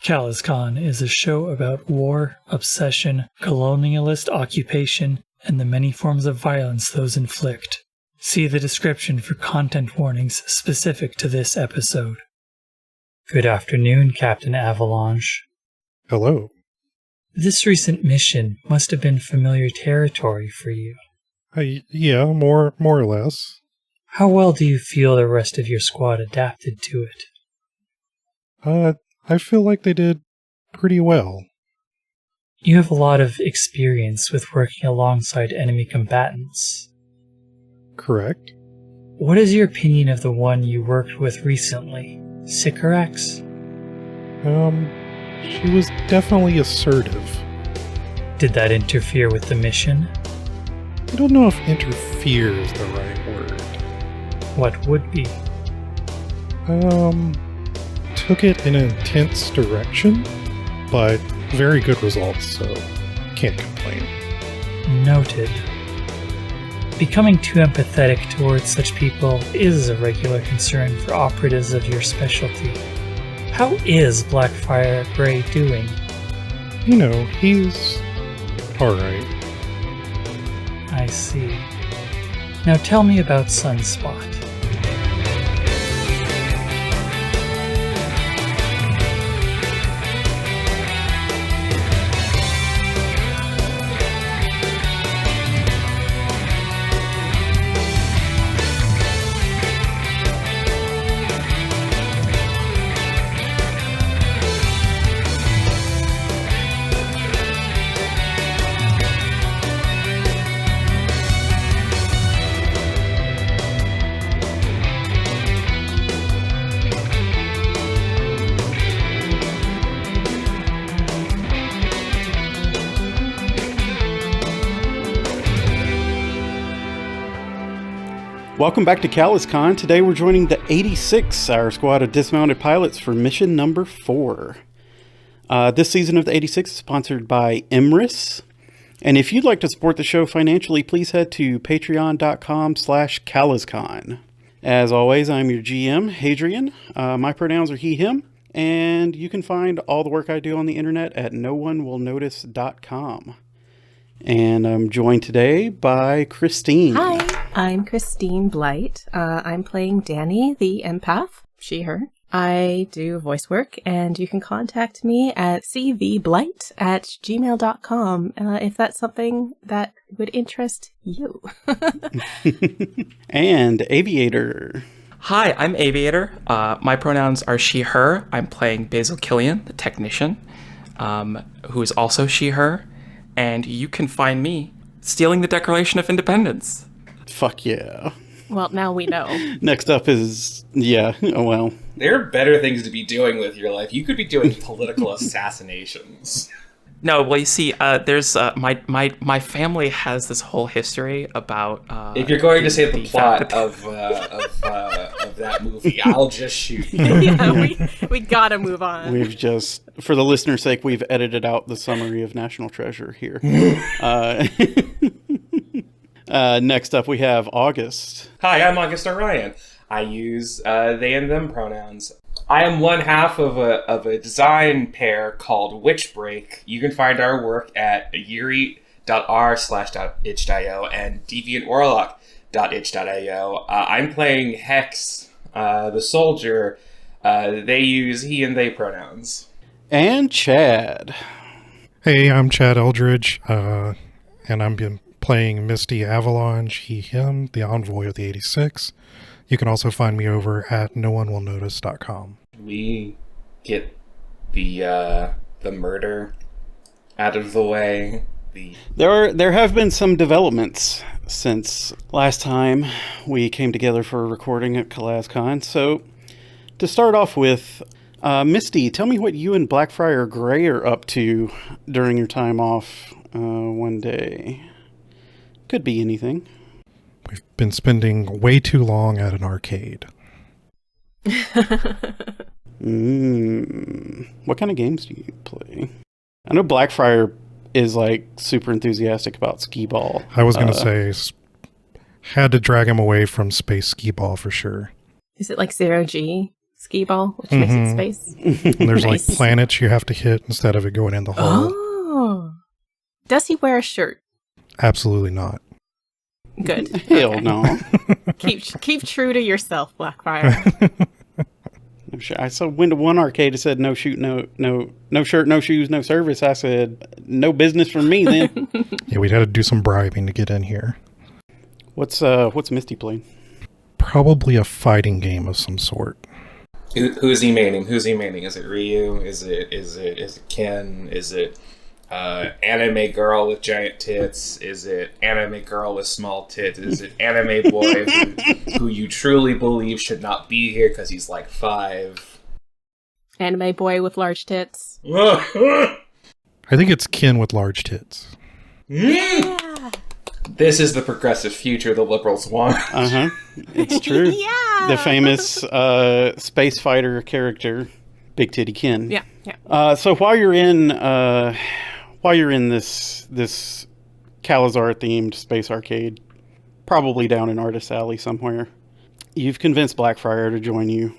CalazCon is a show about war, obsession, colonialist occupation, and the many forms of violence those inflict. See the description for content warnings specific to this episode. Good afternoon, Captain Avalanche. Hello. This recent mission must have been familiar territory for you. Yeah, more or less. How well do you feel the rest of your squad adapted to it? I feel like they did pretty well. You have a lot of experience with working alongside enemy combatants. Correct. What is your opinion of the one you worked with recently, Sycorax? She was definitely assertive. Did that interfere with the mission? I don't know if interfere is the right word. What would be? Took it in an intense direction, but very good results, so can't complain. Noted. Becoming too empathetic towards such people is a regular concern for operatives of your specialty. How is Blackfire Gray doing? You know, he's alright. I see. Now tell me about Sunspot. Welcome back to CalazCon. Today we're joining the 86, our squad of dismounted pilots for mission number 4. This season of the 86 is sponsored by Emrys. And if you'd like to support the show financially, please head to patreon.com/CalazCon. As always, I'm your GM, Hadrian. My pronouns are he, him. And you can find all the work I do on the internet at nowonewillnotice.com. And I'm joined today by Christine. Hi, I'm Christine Blight. I'm playing Dani, the empath, she, her. I do voice work, and you can contact me at CVBlight@gmail.com if that's something that would interest you. And Aviator. Hi, I'm Aviator. My pronouns are she, her. I'm playing Basil Killian, the technician, who is also she, her. And you can find me stealing the Declaration of Independence. Fuck yeah. Well, now we know. Next up is, yeah, oh well. There are better things to be doing with your life. You could be doing political assassinations. No, well, you see, there's my family has this whole history about. If you're going to say the plot of that movie, I'll just shoot you. Yeah, we gotta move on. We've just, for the listener's sake, we've edited out the summary of National Treasure here. Next up, we have August. Hi, I'm August Orion. I use they and them pronouns. I am one half of a design pair called Witchbreak. You can find our work at yuri.r/itch.io and deviantwarlock.itch.io. I'm playing Hex, the soldier. They use he and they pronouns. And Chad. Hey, I'm Chad Eldridge, and I'm been playing Misty Avalanche, he, him, the envoy of the 86. You can also find me over at nowonewillnotice.com. We get the murder out of the way. There have been some developments since last time we came together for a recording at CalazCon. So to start off with, Misty, tell me what you and Blackfire Gray are up to during your time off one day. Could be anything. We've been spending way too long at an arcade. What kind of games do you play? I know Blackfire is like super enthusiastic about skee-ball. I was going to say, had to drag him away from space skee-ball for sure. Is it like 0G? ski ball, which makes it space. And there's Nice. like planets you have to hit instead of it going in the hole. Oh. Does he wear a shirt? Absolutely not. Good. Hell no. Keep true to yourself, Blackfire. No sh- I saw went to one arcade. It said no shoot, no shirt, no shoes, no service. I said no business for me then. Yeah, we'd had to do some bribing to get in here. What's Misty playing? Probably a fighting game of some sort. Who's he maining? Is it Ryu? Is it Ken? Is it anime girl with giant tits? Is it anime girl with small tits? Is it anime boy who you truly believe should not be here because he's like 5? Anime boy with large tits. I think it's Ken with large tits. Yeah. This is the progressive future the liberals want. It's true. Yeah. The famous space fighter character, Big Titty Ken. Yeah. So while you're in this Calazar themed space arcade, probably down in Artist Alley somewhere, you've convinced Blackfire to join you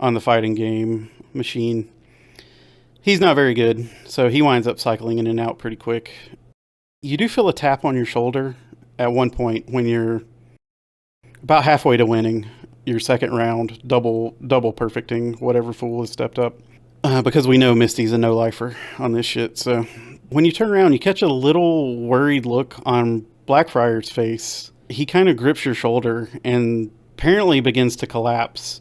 on the fighting game machine. He's not very good, so he winds up cycling in and out pretty quick. You do feel a tap on your shoulder at one point when you're about halfway to winning your second round, double perfecting whatever fool has stepped up. Because we know Misty's a no-lifer on this shit, so when you turn around, you catch a little worried look on Blackfriar's face. He kind of grips your shoulder and apparently begins to collapse.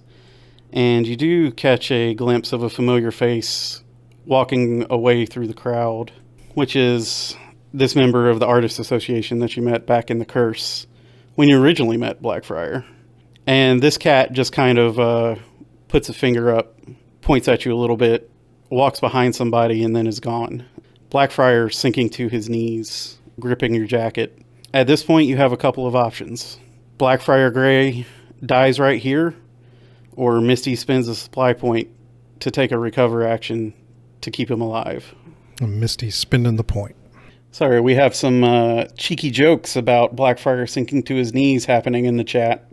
And you do catch a glimpse of a familiar face walking away through the crowd, which is this member of the Artists Association that you met back in the Curse when you originally met Blackfriar. And this cat just kind of puts a finger up, points at you a little bit, walks behind somebody, and then is gone. Blackfriar sinking to his knees, gripping your jacket. At this point, you have a couple of options. Blackfriar Gray dies right here, or Misty spends a supply point to take a recover action to keep him alive. And Misty's spinning the point. Sorry, we have some cheeky jokes about Blackfriar sinking to his knees happening in the chat.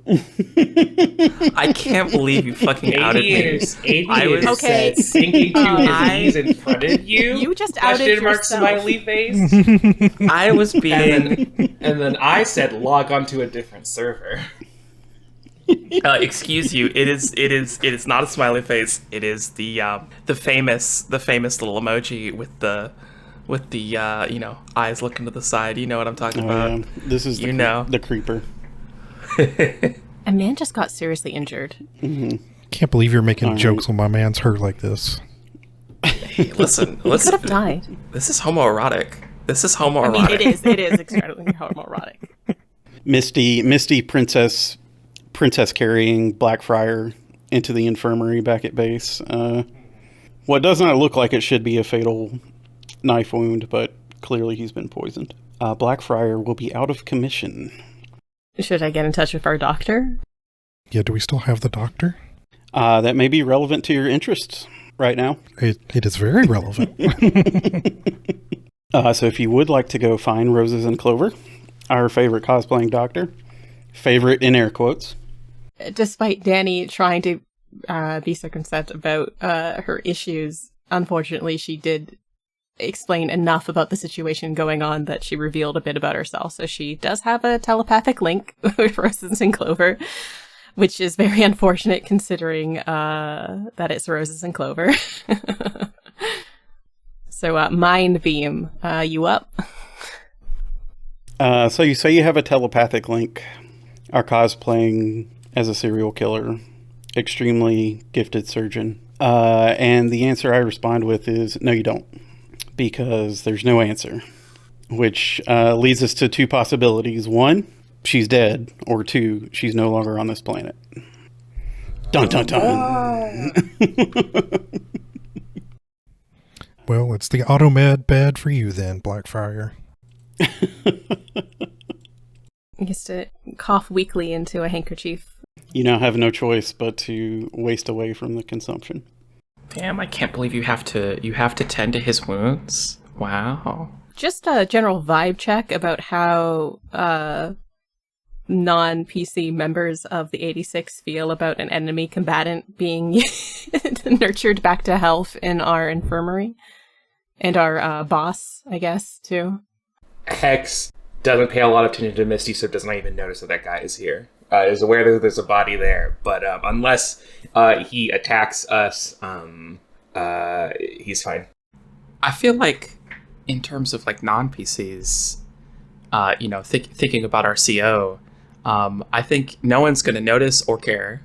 I can't believe you fucking outed me. Aviator Okay. said sinking to his knees in front of you. You just outed Question mark yourself. smiley face. I was being... And then I said log on to a different server. Excuse you. It is not a smiley face. It is the famous little emoji with the eyes looking to the side. You know what I'm talking about. Yeah. This is the creeper. A man just got seriously injured. Can't believe you're making All jokes when my man's hurt like this. Hey, listen. He could have died. This is homoerotic. I mean, it is extremely homoerotic. Misty princess carrying Blackfriar into the infirmary back at base. What does not look like it should be a fatal knife wound, but clearly he's been poisoned. Blackfriar will be out of commission. Should I get in touch with our doctor? Yeah, do we still have the doctor? That may be relevant to your interests right now. It is very relevant. So if you would like to go find Roses and Clover, our favorite cosplaying doctor, favorite in air quotes. Despite Dani trying to be circumspect about her issues, unfortunately she did explain enough about the situation going on that she revealed a bit about herself. So she does have a telepathic link with Roses and Clover, which is very unfortunate considering that it's Roses and Clover. So Mind Beam, you up? So you say you have a telepathic link. Our cosplaying as a serial killer, extremely gifted surgeon. And the answer I respond with is, no, you don't. Because there's no answer. Which leads us to two possibilities. One, she's dead. Or two, she's no longer on this planet. Dun dun dun. Well, it's the automed bad for you then, Blackfriar. He has to cough weakly into a handkerchief. You now have no choice but to waste away from the consumption. Damn, I can't believe you have to tend to his wounds. Wow. Just a general vibe check about how non-PC members of the 86 feel about an enemy combatant being nurtured back to health in our infirmary. And our boss, I guess, too. Hex doesn't pay a lot of attention to Misty, so does not even notice that guy is here. Is aware that there's a body there, but unless he attacks us, he's fine. I feel like, in terms of like non-PCs, thinking about our CO, I think no one's going to notice or care.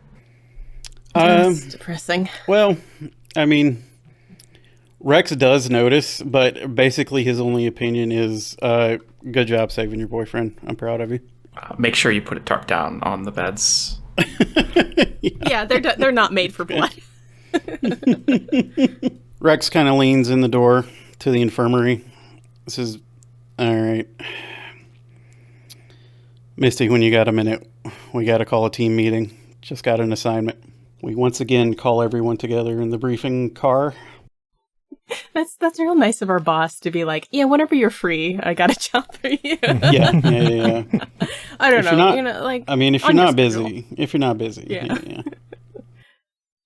That's depressing. Well, I mean, Rex does notice, but basically his only opinion is, good job saving your boyfriend. I'm proud of you. Make sure you put a tarp down on the beds. Yeah, they're not made for blood. Rex kind of leans in the door to the infirmary. Says, all right. Misty, when you got a minute, we got to call a team meeting. Just got an assignment. We once again call everyone together in the briefing car. That's real nice of our boss to be like, yeah, whenever you're free, I got a job for you. Yeah. I don't know. I mean, if you're not busy. Yeah.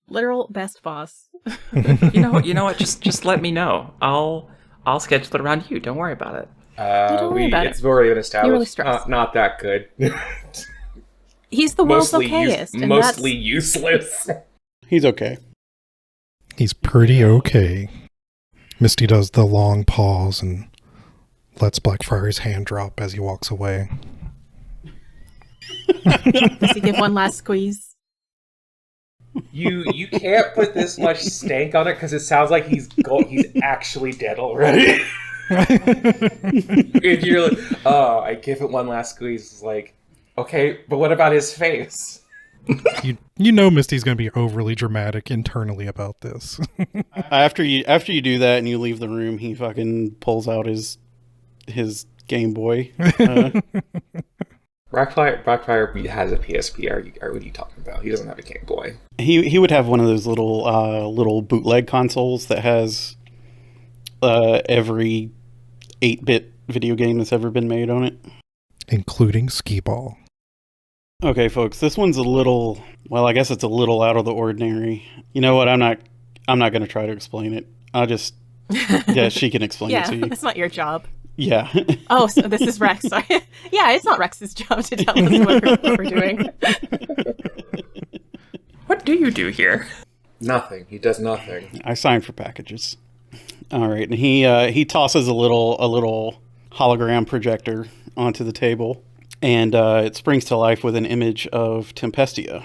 Literal best boss. You know what? Just let me know. I'll schedule it around you. Don't worry about it. Don't worry about it's already been established. You're really stressed. Not that good. He's the world's okayest. Mostly useless. He's okay. He's pretty okay. Misty does the long pause and lets Blackfriar's hand drop as he walks away. Does he give one last squeeze? You can't put this much stank on it because it sounds like he's actually dead already. If you're like, oh, I give it one last squeeze, it's like, okay, but what about his face? You know Misty's going to be overly dramatic internally about this. After you do that and you leave the room, he fucking pulls out his Game Boy. Blackfriar has a PSP. What are you talking about? He doesn't have a Game Boy. He would have one of those little bootleg consoles that has every 8-bit video game that's ever been made on it, including Skee-Ball. Okay, folks, this one's a little, well, I guess it's a little out of the ordinary. You know what? I'm not going to try to explain it. Yeah, she can explain it to you. That's not your job. Yeah. Oh, so this is Rex. Sorry. Yeah, it's not Rex's job to tell us what we're doing. What do you do here? Nothing. He does nothing. I sign for packages. All right, and he tosses a little hologram projector onto the table. And it springs to life with an image of Tempestia.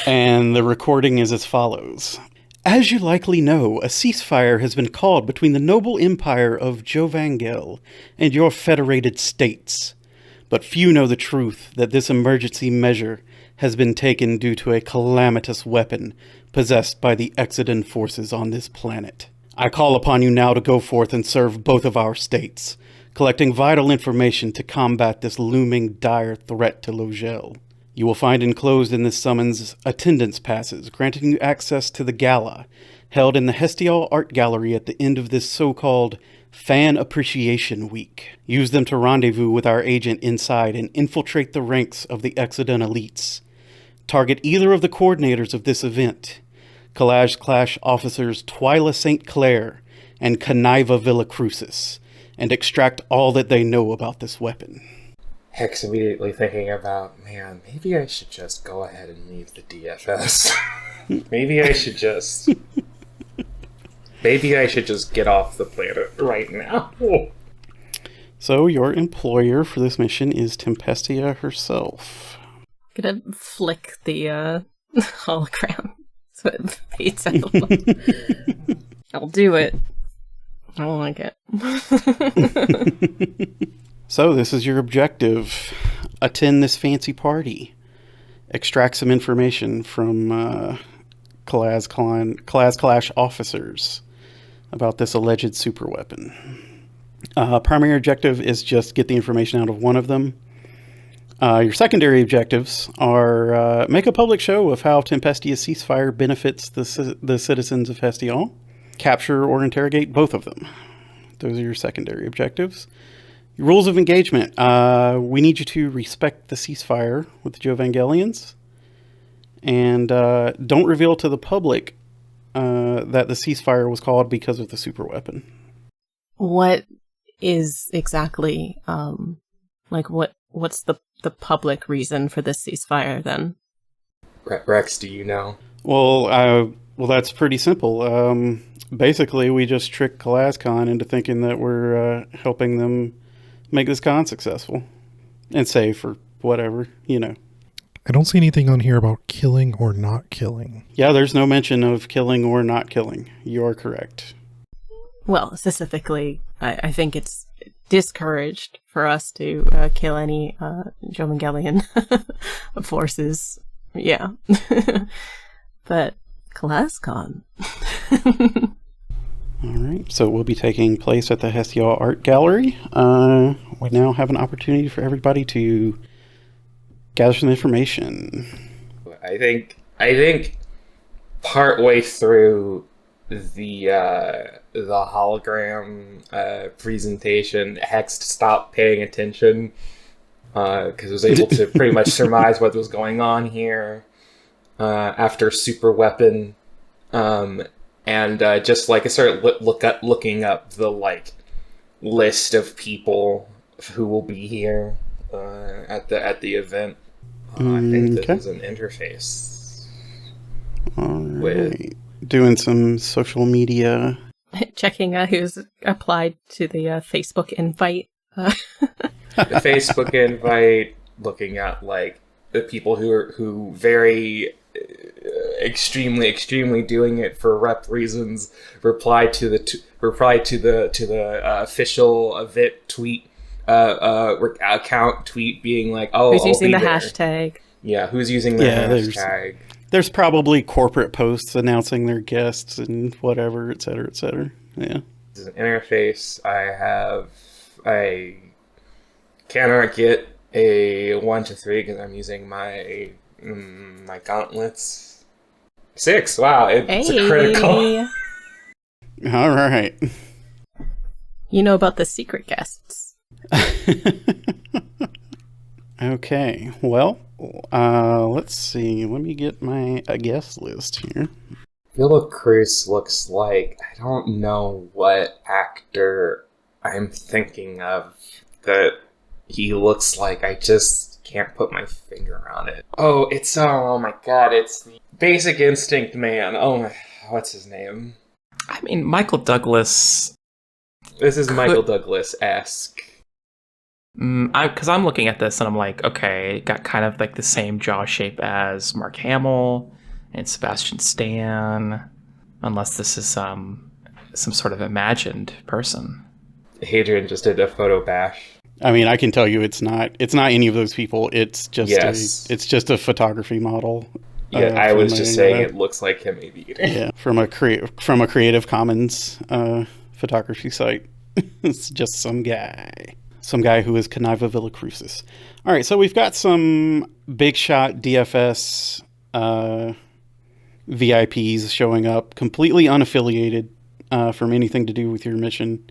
and the recording is as follows. As you likely know, a ceasefire has been called between the noble empire of Jovangel and your federated states. But few know the truth that this emergency measure has been taken due to a calamitous weapon possessed by the Exodus forces on this planet. I call upon you now to go forth and serve both of our states, collecting vital information to combat this looming dire threat to Logel. You will find enclosed in this summons attendance passes granting you access to the gala, held in the Hestial Art Gallery at the end of this so-called Fan Appreciation Week. Use them to rendezvous with our agent inside and infiltrate the ranks of the Exodus elites. Target either of the coordinators of this event, CalazCon officers Twyla St. Clair and Caniva Villacrucis, and extract all that they know about this weapon. Hex immediately thinking about, man, maybe I should just go ahead and leave the DFS. Maybe I should just get off the planet right now. So your employer for this mission is Tempestia herself. Gonna flick the hologram so it fades out. I'll do it. I don't like it. So this is your objective. Attend this fancy party. Extract some information from CalazCon officers about this alleged superweapon. Primary objective is just get the information out of one of them. Your secondary objectives are make a public show of how Tempestia's ceasefire benefits the citizens of Hestial. Capture or interrogate both of them. Those are your secondary objectives. Rules of engagement. We need you to respect the ceasefire with the Jovangelians. And don't reveal to the public that the ceasefire was called because of the superweapon. What is exactly, what's the public reason for this ceasefire then? Rex, do you know? Well, that's pretty simple. Basically, we just tricked CalazCon into thinking that we're helping them make this con successful and safe or whatever, you know. I don't see anything on here about killing or not killing. Yeah, there's no mention of killing or not killing. You're correct. Well, specifically, I think it's discouraged for us to kill any Jovangelian forces. Yeah. But CalazCon. All right, so we'll be taking place at the Hesiod Art Gallery. We now have an opportunity for everybody to gather some information. I think partway through the hologram presentation, Hex stopped paying attention because was able to pretty much surmise what was going on here after super weapon. And just like I started looking up the like list of people who will be here at the event. I think this is an interface. All right. Doing some social media. Checking who's applied to the Facebook invite. The Facebook invite. Looking at like the people who very extremely doing it for rep reasons. Reply to the official event tweet account tweet being like, oh, who's I'll using be the there. hashtag? Yeah, who's using the hashtag? There's probably corporate posts announcing their guests and whatever, et cetera, et cetera. Yeah. This is an interface. I cannot get a 1 to 3 because I'm using my gauntlets. 6. Wow, it's a critical. All right. You know about the secret guests. Okay. Well, let's see. Let me get my guest list here. Philip Cruz looks like, I don't know what actor I'm thinking of that he looks like. I just can't put my finger on it. Oh my god, it's the Basic Instinct man. Oh my, what's his name? I mean, Michael Douglas. This is Michael Douglas-esque. Because I'm looking at this and I'm like, okay, got kind of like the same jaw shape as Mark Hamill and Sebastian Stan, unless this is some sort of imagined person. Hadrian just did a photo bash. I mean, I can tell you it's not any of those people. It's just a photography model. Yeah, I was just saying it looks like him Aviator. Yeah, from a Creative Commons photography site. It's just some guy who is Canaiva Villacrucis. All right, so we've got some big shot DFS VIPs showing up, completely unaffiliated from anything to do with your mission.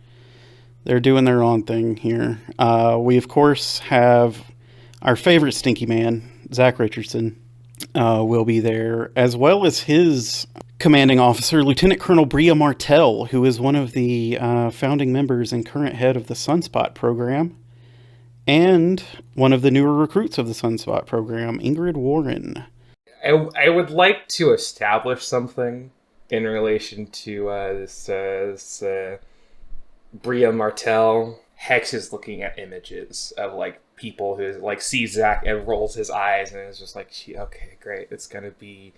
They're doing their own thing here. We, of course, have our favorite stinky man, Zach Richardson, will be there, as well as his commanding officer, Lieutenant Colonel Bria Martell, who is one of the founding members and current head of the Sunspot program, and one of the newer recruits of the Sunspot program, Ingrid Warren. I would like to establish something in relation to this Bria Martell. Hex is looking at images of like people who like see Zach and rolls his eyes and is just like, okay, great, it's gonna be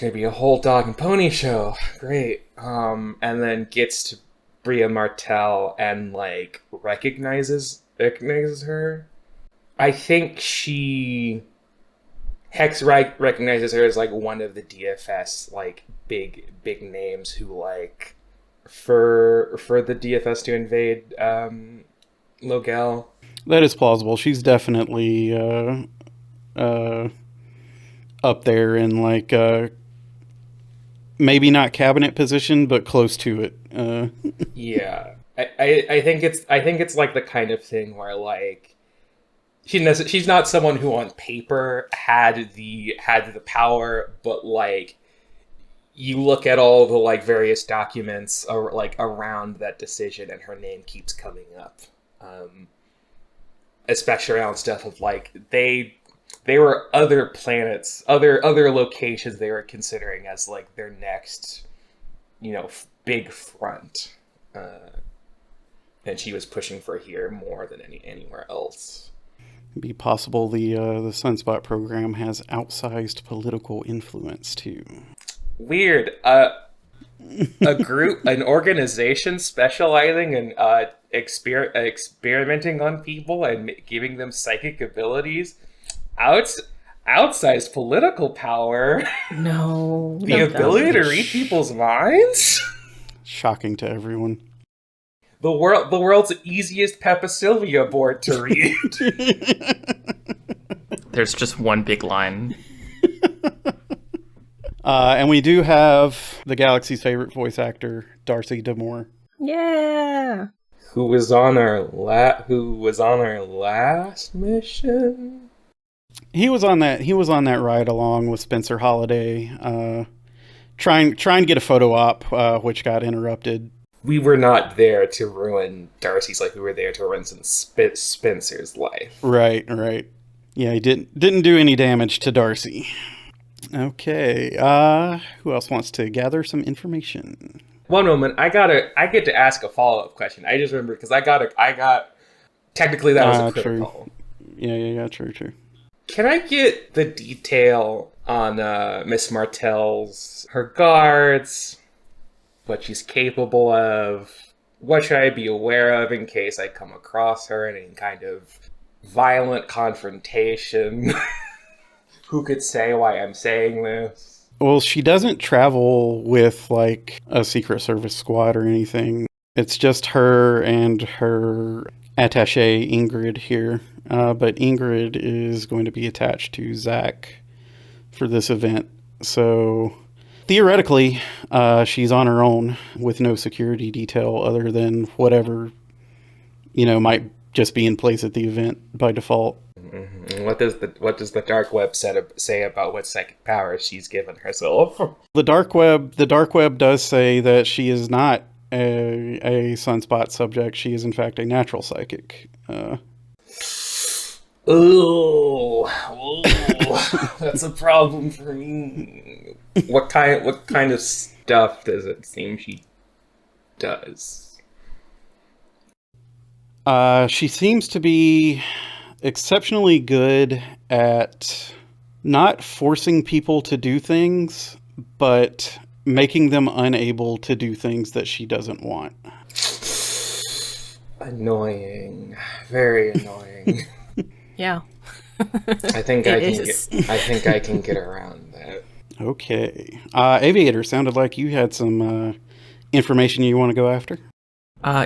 a whole dog and pony show, great. And then gets to Bria Martell and like recognizes her. I think Hex recognizes her as like one of the DFS like big names who like for the DFS to invade Logel. That is plausible. She's definitely up there in like maybe not cabinet position, but close to it. Yeah. I think it's like the kind of thing where like she's not someone who on paper had the power, but like you look at all the like various documents or like around that decision, and her name keeps coming up, especially around stuff of like they were other planets, other locations they were considering as like their next, big front. And she was pushing for here more than anywhere else. It'd be possible the Sunspot program has outsized political influence too. Weird. A group, an organization specializing in experimenting on people and giving them psychic abilities. Outsized political power. No. The ability to read people's minds. Shocking to everyone. The world's easiest Peppa Sylvia board to read. There's just one big line. And we do have the galaxy's favorite voice actor, Darcy D'Amour. Yeah. Who was on our last mission? He was on that ride along with Spencer Holiday, trying to get a photo op, which got interrupted. We were not there to ruin Darcy's life. We were there to ruin Spencer's life. Right. Yeah, he didn't do any damage to Darcy. Okay. Who else wants to gather some information? One moment. I get to ask a follow-up question. I just remembered because I got. Technically, that was a critical. Yeah. True. Can I get the detail on Miss Martell's her guards? What she's capable of, what should I be aware of in case I come across her in any kind of violent confrontation? Who could say why I'm saying this? Well, she doesn't travel with like a Secret Service squad or anything. It's just her and her attaché Ingrid here. But Ingrid is going to be attached to Zach for this event. So theoretically, she's on her own with no security detail other than whatever, might just be in place at the event by default. Mm-hmm. What does the dark web say about what psychic powers she's given herself? The dark web does say that she is not a Sunspot subject. She is in fact a natural psychic. Ooh, that's a problem for me. What kind of stuff does it seem she does? She seems to be exceptionally good at not forcing people to do things, but making them unable to do things that she doesn't want. Annoying. Very annoying. Yeah. I think I can get around that. Okay. Aviator, sounded like you had some information you want to go after.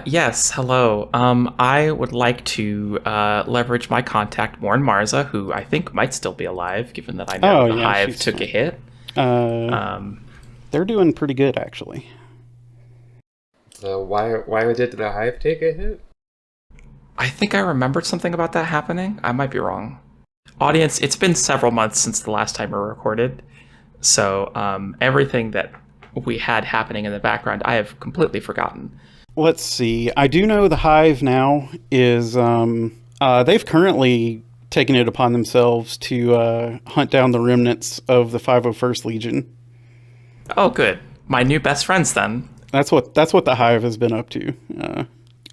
Yes, hello. I would like to leverage my contact, Warren Marza, who I think might still be alive, given that I know the Hive took a hit. They're doing pretty good, actually. So why did the Hive take a hit? I think I remembered something about that happening. I might be wrong. Audience, it's been several months since the last time we recorded, so everything that we had happening in the background, I have completely forgotten. Let's see. I do know the Hive now is, they've currently taken it upon themselves to hunt down the remnants of the 501st Legion. Oh, good. My new best friends, then. That's what the Hive has been up to.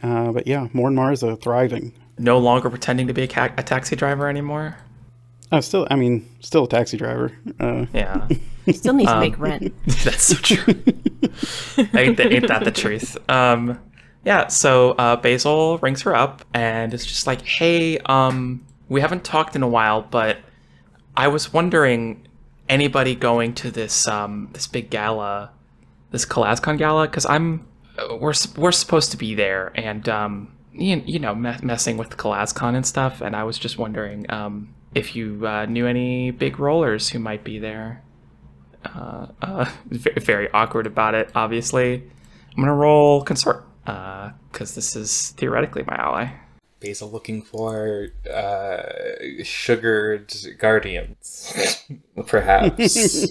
But yeah, Morn Marza thriving. No longer pretending to be a taxi driver anymore? Still a taxi driver. Yeah. Still needs to make rent. That's so true. ain't that the truth? Yeah, so Basel rings her up and is just like, hey, we haven't talked in a while, but I was wondering, anybody going to this this big gala, this CalazCon gala? Because we're supposed to be there, and messing with CalazCon and stuff, and I was just wondering if you knew any big rollers who might be there. Very awkward about it, obviously. I'm gonna roll consort. because this is theoretically my ally. Basil looking for sugared guardians, perhaps.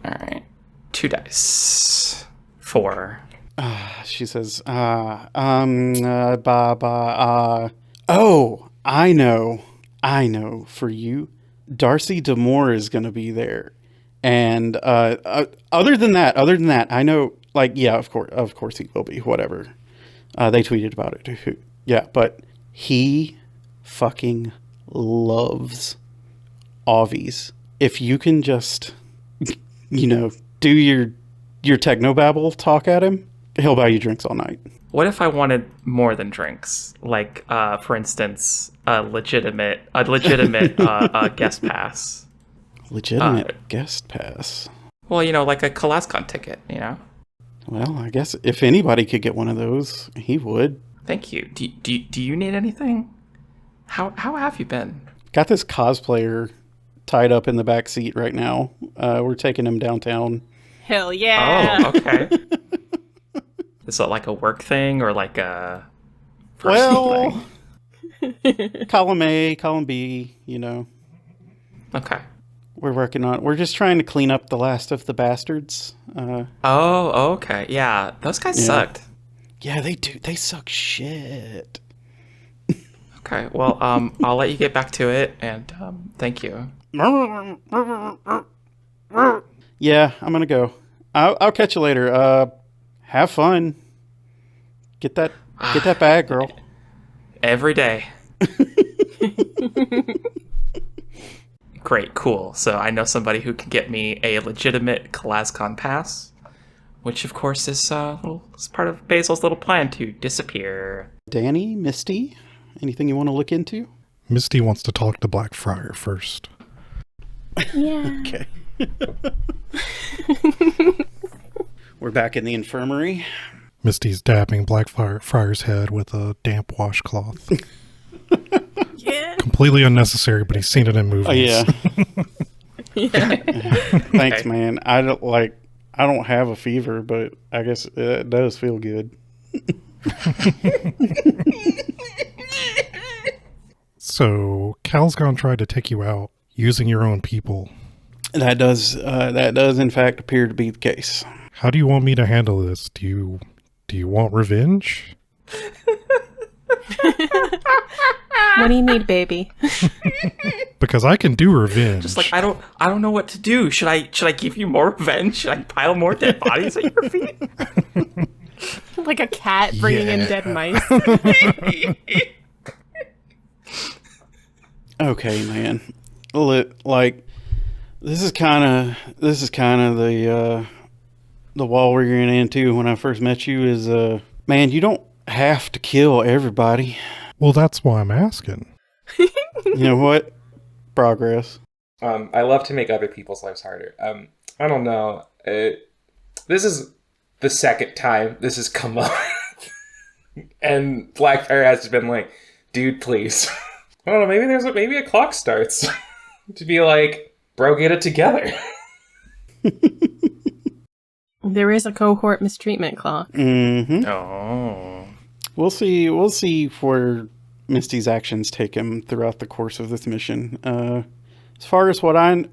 All right. 2 dice. 4. She says, oh, I know for you, Darcy D'Amour is going to be there. And other than that, I know, like, yeah, of course he will be, whatever. They tweeted about it. Yeah, but he fucking loves Avies. If you can just, do your technobabble talk at him, he'll buy you drinks all night. What if I wanted more than drinks? Like, for instance, a legitimate guest pass. Legitimate guest pass. Well, like a CalazCon ticket, Well, I guess if anybody could get one of those, he would. Thank you. Do you need anything? How have you been? Got this cosplayer tied up in the back seat right now. We're taking him downtown. Hell yeah. Oh, okay. Is it like a work thing or like a personal thing? Column A, column B, Okay. We're just trying to clean up the last of the bastards. Okay. Yeah, those guys sucked. Yeah, they do. They suck shit. Okay, well, I'll let you get back to it, and thank you. Yeah, I'm gonna go. I'll catch you later. Have fun. Get that bag, girl. Every day. Great, cool. So I know somebody who can get me a legitimate CalazCon pass, which of course is part of Basil's little plan to disappear. Dani, Misty, anything you want to look into? Misty wants to talk to Blackfriar first. Yeah. Okay. We're back in the infirmary. Misty's dabbing Blackfriar's head with a damp washcloth. Yeah. Completely unnecessary, but he's seen it in movies. Oh yeah. Yeah. Thanks, man. I don't have a fever, but I guess it does feel good. So CalazCon tried to take you out using your own people. That does in fact appear to be the case. How do you want me to handle this? Do you want revenge? What do you need, baby? Because I can do revenge. Just like I don't know what to do. Should I give you more revenge? Should I pile more dead bodies at your feet? Like a cat bringing in dead mice. Okay, man. Like this is kind of the wall we're getting into. When I first met you is man, you don't have to kill everybody. Well, that's why I'm asking. You know what? Progress. I love to make other people's lives harder. I don't know. This is the second time this has come up. And Blackfire has been like, dude, please. I don't know, maybe a clock starts. To be like, bro, get it together. There is a cohort mistreatment clock. Mm-hmm. Oh. We'll see where Misty's actions take him throughout the course of this mission. As far as what I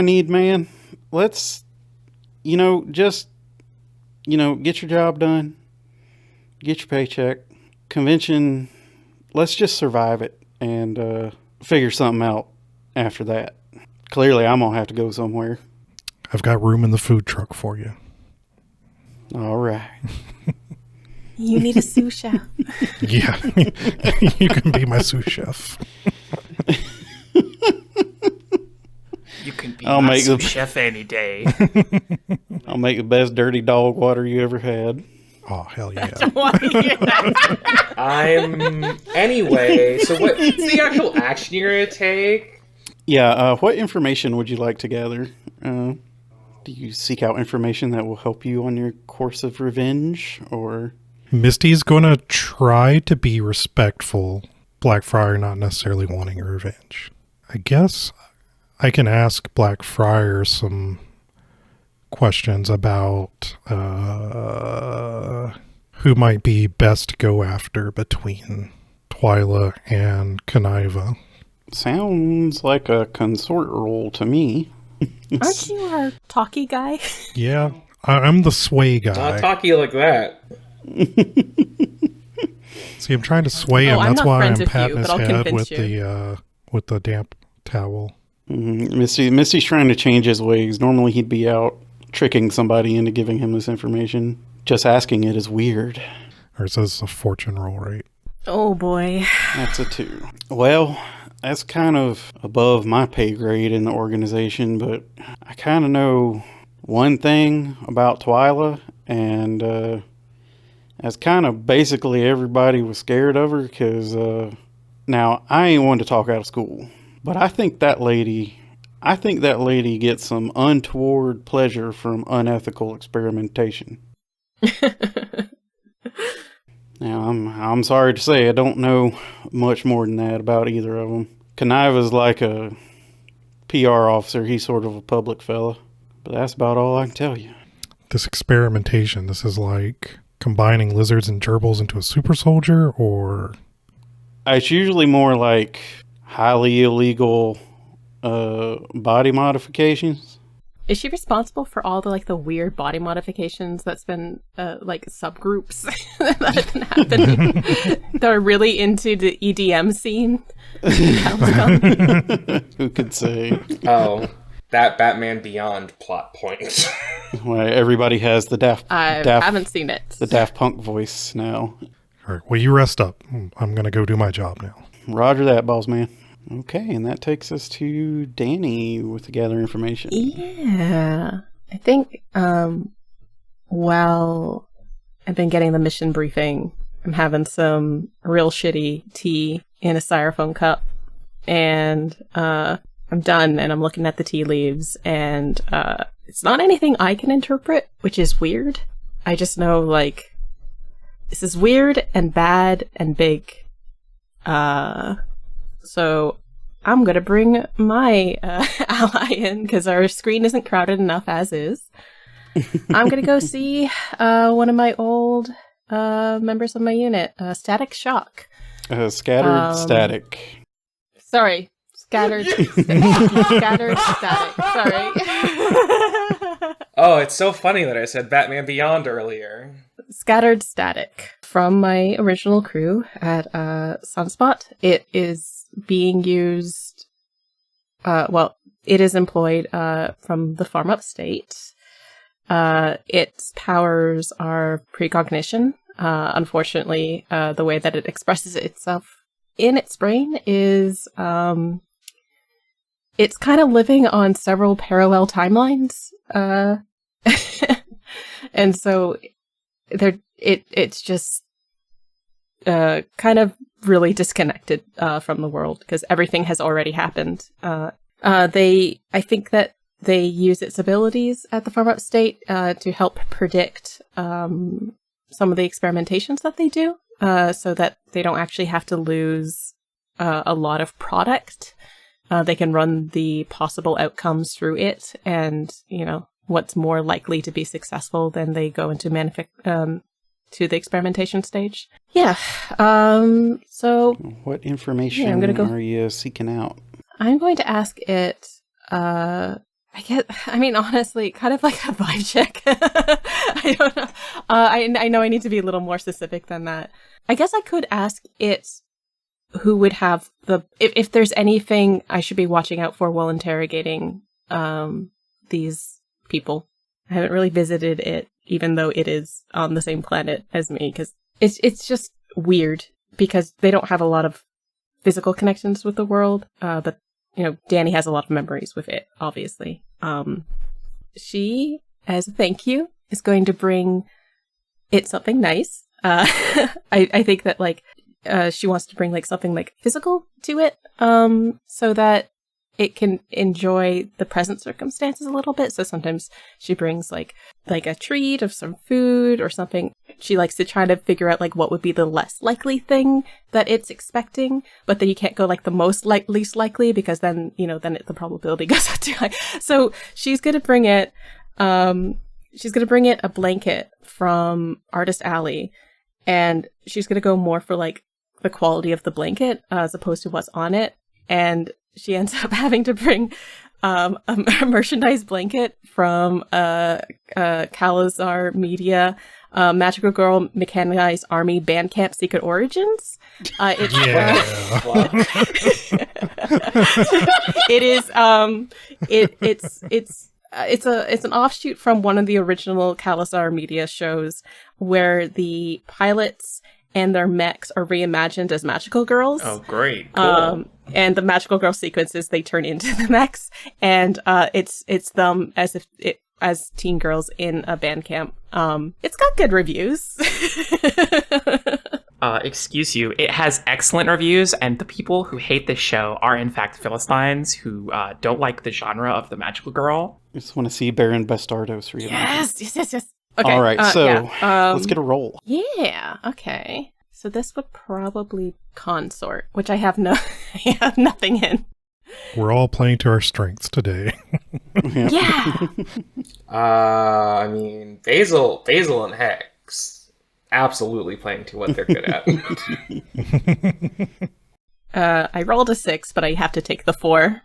need, man, let's, get your job done, get your paycheck, convention. Let's just survive it and figure something out after that. Clearly, I'm gonna have to go somewhere. I've got room in the food truck for you. All right. You need a sous chef. Yeah. You can be my sous chef. You can be I'll my make sous chef any day. I'll make the best dirty dog water you ever had. Oh, hell yeah. Anyway, so what's the actual action you're going to take? Yeah, what information would you like to gather? Do you seek out information that will help you on your course of revenge, or... Misty's going to try to be respectful, Blackfriar not necessarily wanting revenge. I guess I can ask Blackfriar some questions about who might be best to go after between Twyla and Kaniva. Sounds like a consort role to me. Aren't you a talkie guy? Yeah, I'm the sway guy. Not talky like that. See, I'm trying to sway him. I'm That's not why I'm friends with you, patting his but I'll head convince with the damp towel. Misty's trying to change his ways. Normally he'd be out tricking somebody into giving him this information. Just asking it is weird. Or it says a fortune roll, right? Oh boy. That's a 2. Well, that's kind of above my pay grade in the organization, but I kind of know one thing about Twyla, and that's kind of basically everybody was scared of her, because now I ain't one to talk out of school, but I think that lady gets some untoward pleasure from unethical experimentation. Now, I'm sorry to say I don't know much more than that about either of them. Kaniva's like a PR officer. He's sort of a public fella. But that's about all I can tell you. This experimentation, this is like combining lizards and gerbils into a super soldier, or? It's usually more like highly illegal body modifications. Is she responsible for all the weird body modifications that's been subgroups that have been happening that are really into the EDM scene? Who could say? Oh, that Batman Beyond plot point. Well, everybody has the I haven't seen it. The Daft Punk voice now. All right, well, you rest up. I'm going to go do my job now. Roger that, boss man. Okay, and that takes us to Dani with the gather information. Yeah. I think while I've been getting the mission briefing, I'm having some real shitty tea in a styrofoam cup. And I'm done, and I'm looking at the tea leaves, and it's not anything I can interpret, which is weird. I just know, this is weird and bad and big. So I'm going to bring my ally in, because our screen isn't crowded enough as is. I'm going to go see one of my old members of my unit, Static Shock. Scattered Static. Sorry. Scattered Scattered Static. Sorry. Oh, it's so funny that I said Batman Beyond earlier. Scattered Static from my original crew at Sunspot. It is being used, it is employed from the farm upstate. Its powers are precognition. Unfortunately, the way that it expresses itself in its brain is it's kind of living on several parallel timelines. And so it's just kind of really disconnected from the world, because everything has already happened. I think that they use its abilities at the farm upstate to help predict some of the experimentations that they do, so that they don't actually have to lose a lot of product. They can run the possible outcomes through it, and what's more likely to be successful, then they go into to the experimentation stage. Yeah. So what information are you seeking out? I'm going to ask it. Honestly, kind of like a vibe check. I don't know. I know I need to be a little more specific than that. I guess I could ask it who would have if there's anything I should be watching out for while interrogating these people. I haven't really visited it, even though it is on the same planet as me, because it's just weird, because they don't have a lot of physical connections with the world, but Dani has a lot of memories with it, obviously. She, as a thank you, is going to bring it something nice. I think that she wants to bring something physical to it, so that it can enjoy the present circumstances a little bit. So sometimes she brings like a treat of some food or something. She likes to try to figure out what would be the less likely thing that it's expecting, but then you can't go the least likely, because then the probability goes up too high. So she's going to bring it She's going to bring it a blanket from Artist Alley, and she's going to go more for like the quality of the blanket as opposed to what's on it. And she ends up having to bring a merchandise blanket from Calazar Media, Magical Girl Mechanized Army Bandcamp Secret Origins. It's it is it's an offshoot from one of the original Calazar Media shows where the pilots and their mechs are reimagined as magical girls. Oh, great. Cool. And the magical girl sequences, they turn into the mechs, and it's them as teen girls in a band camp. It's got good reviews. Excuse you. It has excellent reviews, and the people who hate this show are in fact Philistines who don't like the genre of the magical girl. I just want to see Baron Bastardos reimagined. Yes. Okay. All right, yeah. let's get a roll. Yeah. Okay. So this would probably consort, which I have I have nothing in. We're all playing to our strengths today. Yeah. I mean, Basel and Hex, absolutely playing to what they're good at. I rolled a 6, but I have to take the 4.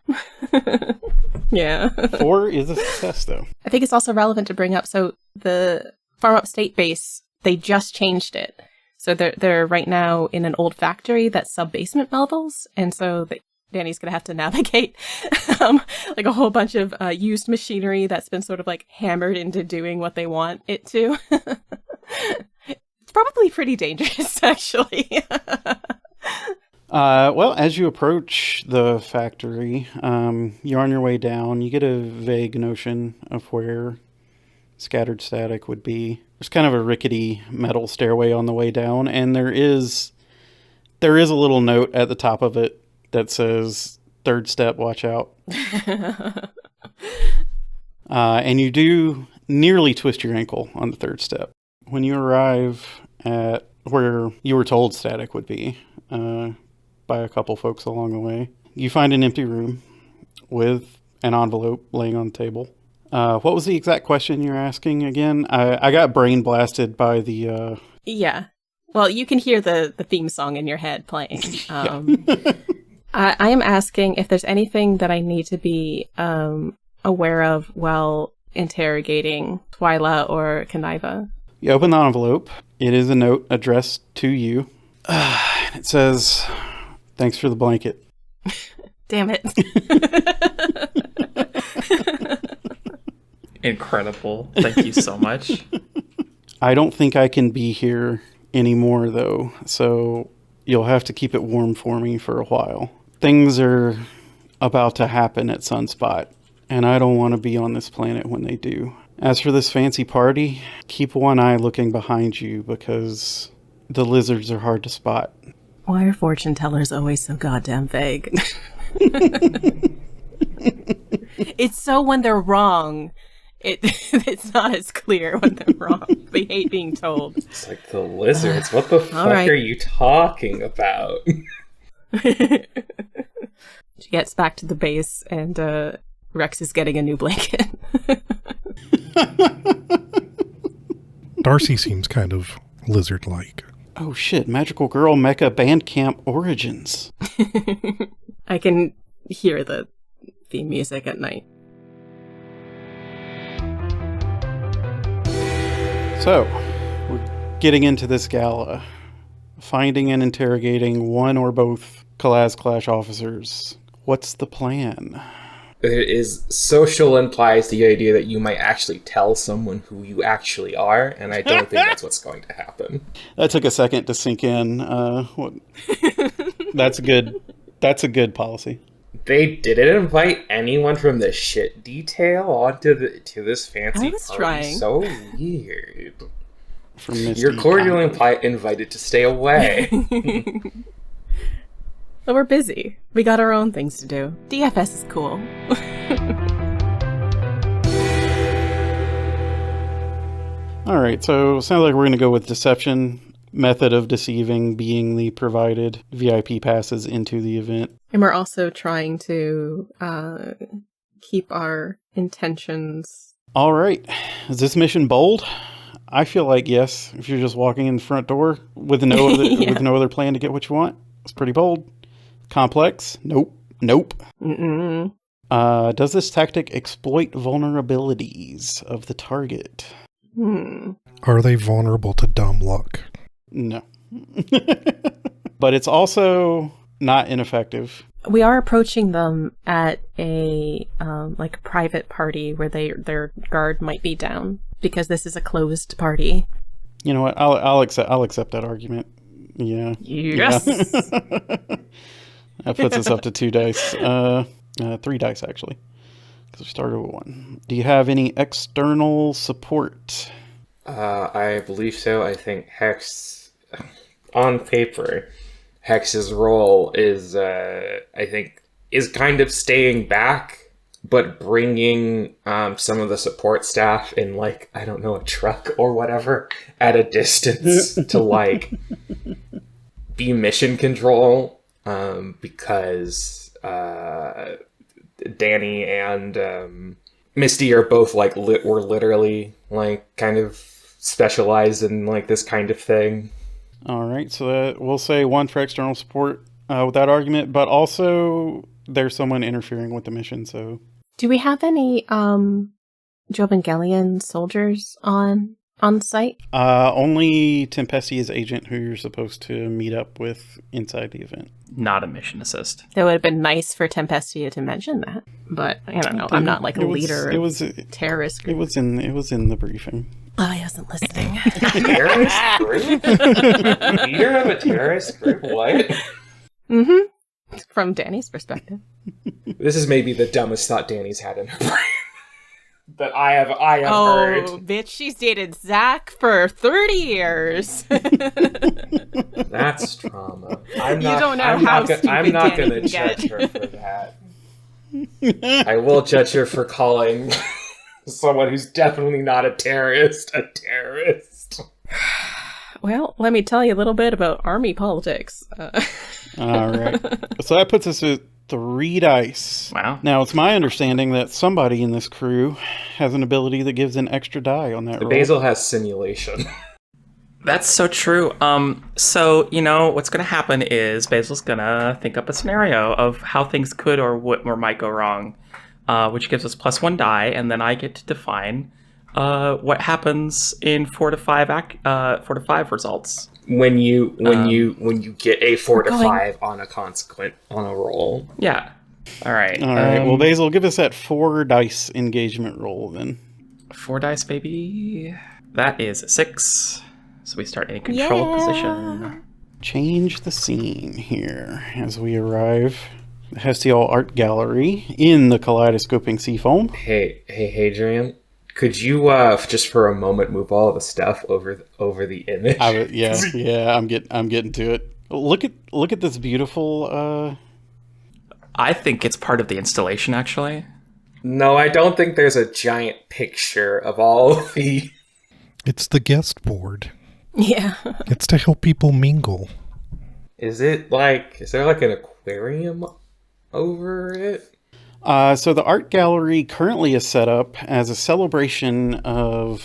Yeah. 4 is a success, though. I think it's also relevant to bring up. So the Farm Upstate base, they just changed it. So they're right now in an old factory that's sub-basement levels, and so Dani's going to have to navigate like a whole bunch of used machinery that's been sort of like hammered into doing what they want it to. It's probably pretty dangerous, actually. Well, as you approach the factory, you're on your way down. You get a vague notion of where scattered static would be. There's kind of a rickety metal stairway on the way down, and there is a little note at the top of it that says, "Third step, watch out." And you do nearly twist your ankle on the third step. When you arrive at where you were told static would be, by a couple folks along the way, you find an empty room with an envelope laying on the table. What was the exact question you're asking again? I got brain blasted by the... Yeah. Well, you can hear the theme song in your head playing. I am asking if there's anything that I need to be aware of while interrogating Twyla or Kaniva. You open the envelope. It is a note addressed to you. It says, "Thanks for the blanket." Damn it. Incredible. Thank you so much. I don't think I can be here anymore, though, so you'll have to keep it warm for me for a while. Things are about to happen at Sunspot, and I don't want to be on this planet when they do. As for this fancy party, keep one eye looking behind you, because the lizards are hard to spot. Why are fortune tellers always so goddamn vague? It's so when they're wrong, it's not as clear when they're wrong. They hate being told. It's like the lizards. What the fuck right. are you talking about? She gets back to the base, and Rex is getting a new blanket. Darcy seems kind of lizard-like. Oh shit, Magical Girl Mecha Bandcamp Origins. I can hear the theme music at night. So, we're getting into this gala. Finding and interrogating one or both CalazClash officers. What's the plan? Social implies the idea that you might actually tell someone who you actually are, and I don't think that's what's going to happen. That took a second to sink in. That's good. That's a good policy. They didn't invite anyone from the shit detail onto this fancy I was party. trying. So weird. From Misty You're cordially Conway. invited to stay away. But we're busy. We got our own things to do. DFS is cool. All right, so sounds like we're going to go with deception. Method of deceiving being the provided VIP passes into the event. And we're also trying to keep our intentions All right. Is this mission bold? I feel like yes. If you're just walking in the front door with no other, with no other plan to get what you want, it's pretty bold. Complex? Nope. Mm-mm. Does this tactic exploit vulnerabilities of the target? Are they vulnerable to dumb luck? No. But it's also not ineffective. We are approaching them at a like a private party where their guard might be down because this is a closed party. You know what? I'll accept that argument. Yeah. Yes. Yeah. That puts us up to 2 dice. 3 dice actually, because we started with 1. Do you have any external support? I believe so. I think Hex, on paper, Hex's role is, I think, is kind of staying back, but bringing some of the support staff in, like, I don't know, a truck or whatever, at a distance to, like, be mission control, because Dani and Misty are both, like, were literally, like, kind of specialized in, like, this kind of thing. All right, so we'll say 1 for external support with that argument, but also there's someone interfering with the mission, so... Do we have any Jovangelian soldiers on site? Only Tempestia's agent, who you're supposed to meet up with inside the event. Not a mission assist. That would have been nice for Tempestia to mention that, but I don't know. I'm not like a leader of terrorist group. It was in the briefing. Oh, I wasn't listening. Terrorist group? Leader of a terrorist group? What? Mm-hmm. From Dani's perspective. This is maybe the dumbest thought Dani's had in her brain that I have heard. Oh, bitch, she's dated Zach for 30 years. That's trauma. I'm not going to judge her for that. I will judge her for calling someone who's definitely not a terrorist. Well, let me tell you a little bit about army politics. All right. So that puts us at 3 dice. Wow. Now, it's my understanding that somebody in this crew has an ability that gives an extra die on that roll. Basel has simulation. That's so true. So, you know, what's going to happen is Basil's going to think up a scenario of how things could or might go wrong, which gives us +1 die, and then I get to define what happens in 4 to 5 results. When you get a 4 to 5 on a roll. Yeah. All right. All right. Well, Basil, give us that 4 dice engagement roll then. 4 dice, baby. That is 6. So we start in a control position. Change the scene here as we arrive at the Hestial Art Gallery in the kaleidoscoping seafoam. Hey, Hadrian. Could you just for a moment move all of the stuff over the image? Yeah. I'm getting to it. Look at this beautiful. I think it's part of the installation, actually. No, I don't think there's a giant picture of all of the. It's the guest board. Yeah. It's to help people mingle. Is there like an aquarium over it? So the art gallery currently is set up as a celebration of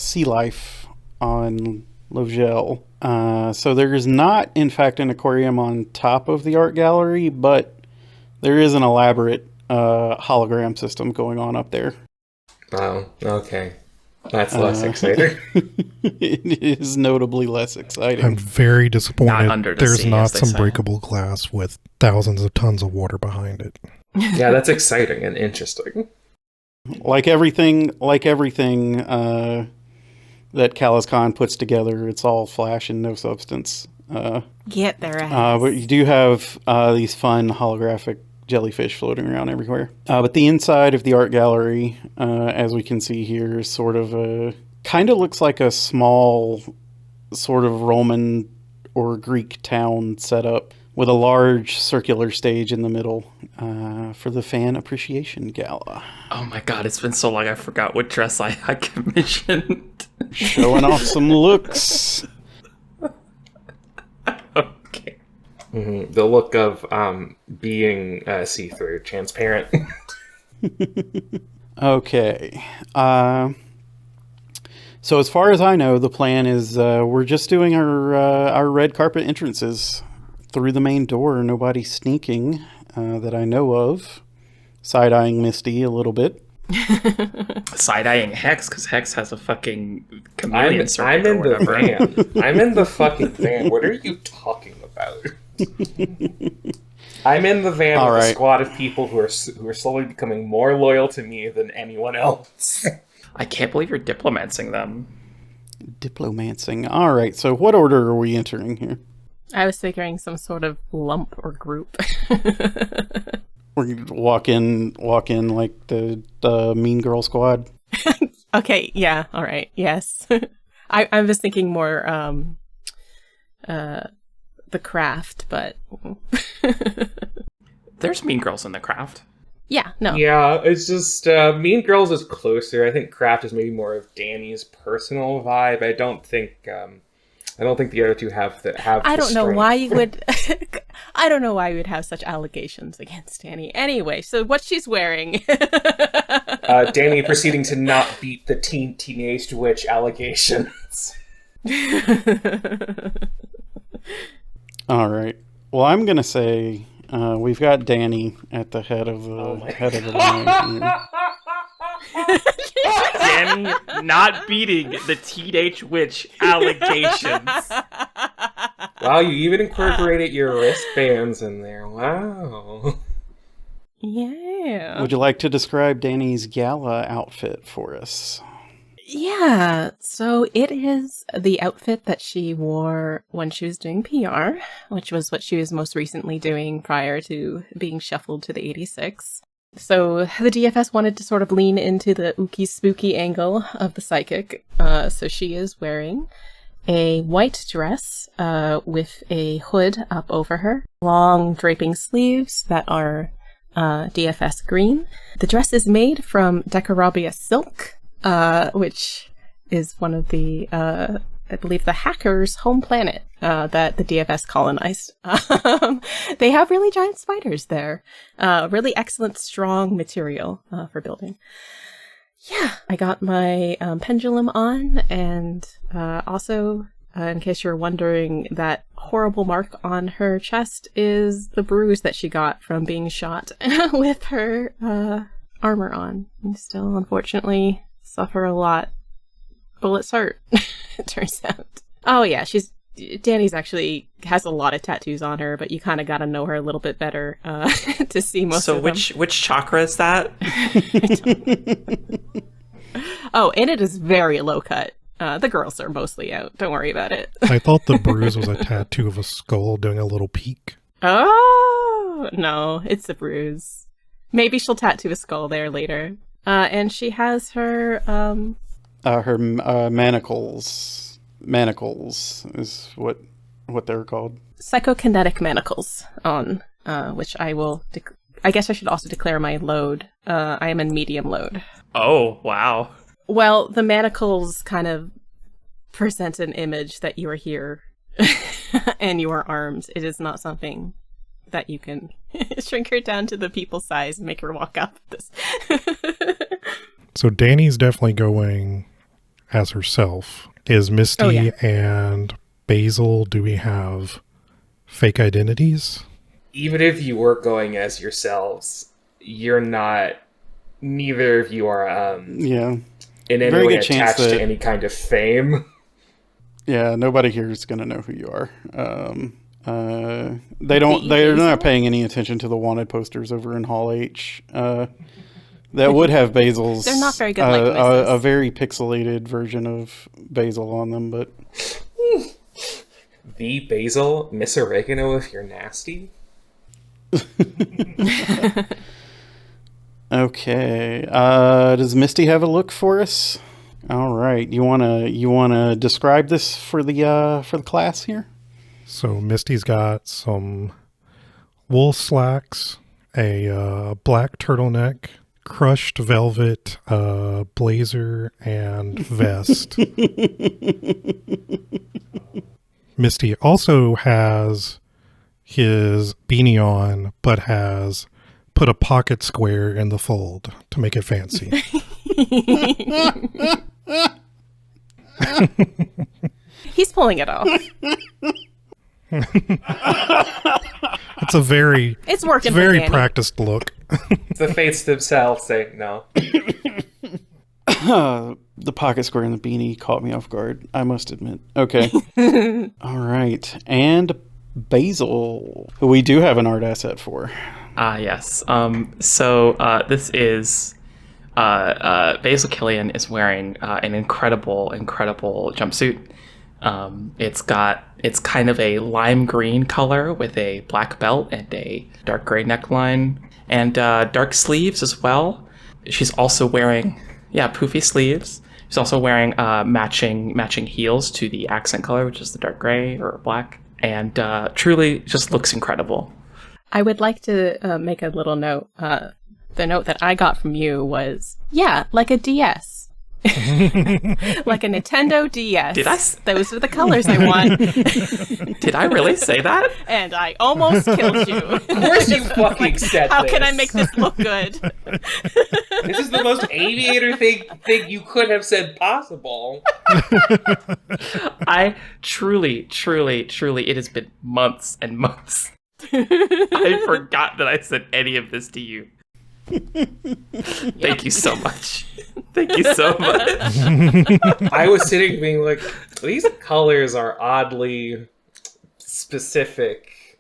sea life on Lovgel. So there is not, in fact, an aquarium on top of the art gallery, but there is an elaborate hologram system going on up there. Oh, okay. That's less exciting. It is notably less exciting. I'm very disappointed Not under the there's sea, not as they some say. breakable glass with thousands of tons of water behind it. Yeah, that's exciting and interesting. Like everything that CalazCon puts together, it's all flash and no substance. Get their ass. But you do have these fun holographic jellyfish floating around everywhere. But the inside of the art gallery, as we can see here, is sort of kind of looks like a small sort of Roman or Greek town setup with a large circular stage in the middle for the Fan Appreciation Gala. Oh my god, it's been so long I forgot what dress I commissioned. Showing off some looks. Okay. Mm-hmm. The look of being see-through, transparent. Okay. So as far as I know, the plan is we're just doing our red carpet entrances through the main door. Nobody sneaking that I know of. Side-eyeing Misty a little bit. Side-eyeing Hex, because Hex has a fucking chameleon I'm circuit or in the whatever. van. I'm in the fucking van. What are you talking about? I'm in the van All with a right. squad of people who are slowly becoming more loyal to me than anyone else. I can't believe you're diplomancing them. Diplomancing. All right. So what order are we entering here? I was figuring some sort of lump or group. We're going to walk in like the Mean Girl Squad. Okay, yeah, all right, yes. I was thinking more the craft, but There's mean girls in the craft. yeah, no. Yeah, it's just Mean Girls is closer. I think Craft is maybe more of Dani's personal vibe. I don't think the other two have the I don't know strength. why you would I don't know why you would have such allegations against Dani. Anyway, so what she's wearing. Dani proceeding to not beat the teenage witch allegations. All right. Well, I'm going to say we've got Dani at the head of the line here. Dani not beating the teenage witch allegations. Wow, you even incorporated your wristbands in there. Wow. Yeah. Would you like to describe Dani's gala outfit for us? Yeah, so it is the outfit that she wore when she was doing PR, which was what she was most recently doing prior to being shuffled to the 86. So the DFS wanted to sort of lean into the ooky spooky angle of the psychic. So she is wearing a white dress with a hood up over her, long draping sleeves that are DFS green. The dress is made from Decorabia silk, which is one of the, I believe, the hackers' home planet that the DFS colonized. They have really giant spiders there. Really excellent, strong material for building. Yeah, I got my pendulum on, and also, in case you're wondering, that horrible mark on her chest is the bruise that she got from being shot with her armor on. And still, unfortunately, suffer a lot. Bullets hurt, it turns out. Oh yeah, Dani's actually has a lot of tattoos on her, but you kind of got to know her a little bit better to see most of them. So which chakra is that? Oh, and it is very low cut. The girls are mostly out. Don't worry about it. I thought the bruise was a tattoo of a skull doing a little peek. Oh, no, it's a bruise. Maybe she'll tattoo a skull there later. And she has her Manacles. Manacles is what they're called. psychokinetic manacles on, which I will... I guess I should also declare my load. I am in medium load. Oh, wow. Well, the manacles kind of present an image that you are here and you are armed. It is not something that you can shrink her down to the people size and make her walk up this. So Dani's definitely going as herself. Is Misty and Basil, do we have fake identities? Even if you were going as yourselves, you're not. Neither of you are in any Very way good chance attached to that- any kind of fame. Yeah, nobody here is going to know who you are. They're not paying any attention to the wanted posters over in Hall H. That would have Basil's. They're not very good likenesses. A very pixelated version of Basil on them, but The Basil, Miss Oregano if you're nasty. okay. Does Misty have a look for us? All right. You wanna describe this for the class here? So Misty's got some wool slacks, a black turtleneck, crushed velvet blazer, and vest. Misty also has his beanie on, but has put a pocket square in the fold to make it fancy. He's pulling it off. It's working. very practiced look. The fates themselves say no. The pocket square and the beanie caught me off guard, I must admit. Okay. All right. And Basil, who we do have an art asset for. Yes. This is Basil Killian is wearing an incredible jumpsuit. It's kind of a lime green color with a black belt and a dark gray neckline and dark sleeves as well. She's also wearing poofy sleeves. She's also wearing matching heels to the accent color, which is the dark gray or black, and truly just looks incredible. I would like to make a little note. The note that I got from you was, like a DS. Like a Nintendo DS. Did I? Those are the colors I want. Did I really say that? And I almost killed you. Of course you fucking said How this. can I make this look good? This is the most Aviator thing you could have said possible. I truly, it has been months and months. I forgot that I said any of this to you. Thank you so much. Thank you so much. I was sitting being like, these colors are oddly specific.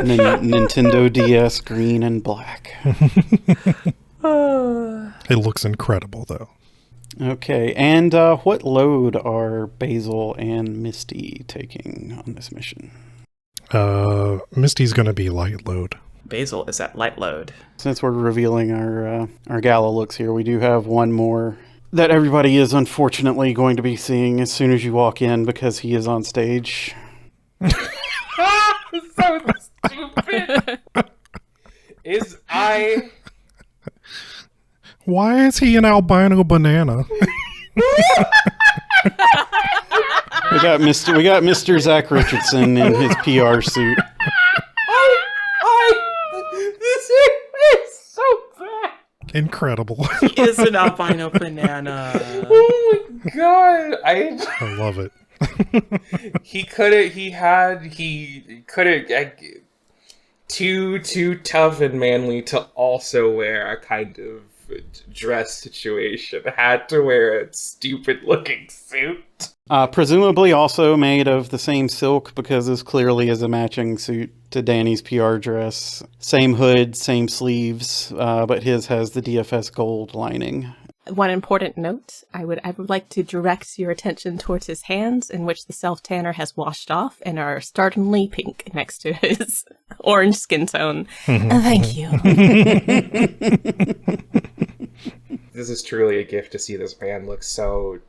Nintendo DS green and black. It looks incredible, though. Okay, and what load are Basil and Misty taking on this mission? Misty's going to be light load. Basil is at light load. Since we're revealing our gala looks here, we do have one more that everybody is unfortunately going to be seeing as soon as you walk in because he is on stage. So stupid. Why is he an albino banana? We got Mr. Zach Richardson in his PR suit. This is so bad. Incredible. He is an albino banana. Oh my god. I love it. He couldn't too tough and manly to also wear a kind of dress situation. Had to wear a stupid looking suit. Presumably also made of the same silk because this clearly is a matching suit to Dani's PR dress. Same hood, same sleeves, but his has the DFS gold lining. One important note, I would like to direct your attention towards his hands, in which the self-tanner has washed off and are startlingly pink next to his orange skin tone. Thank you. This is truly a gift to see this man look so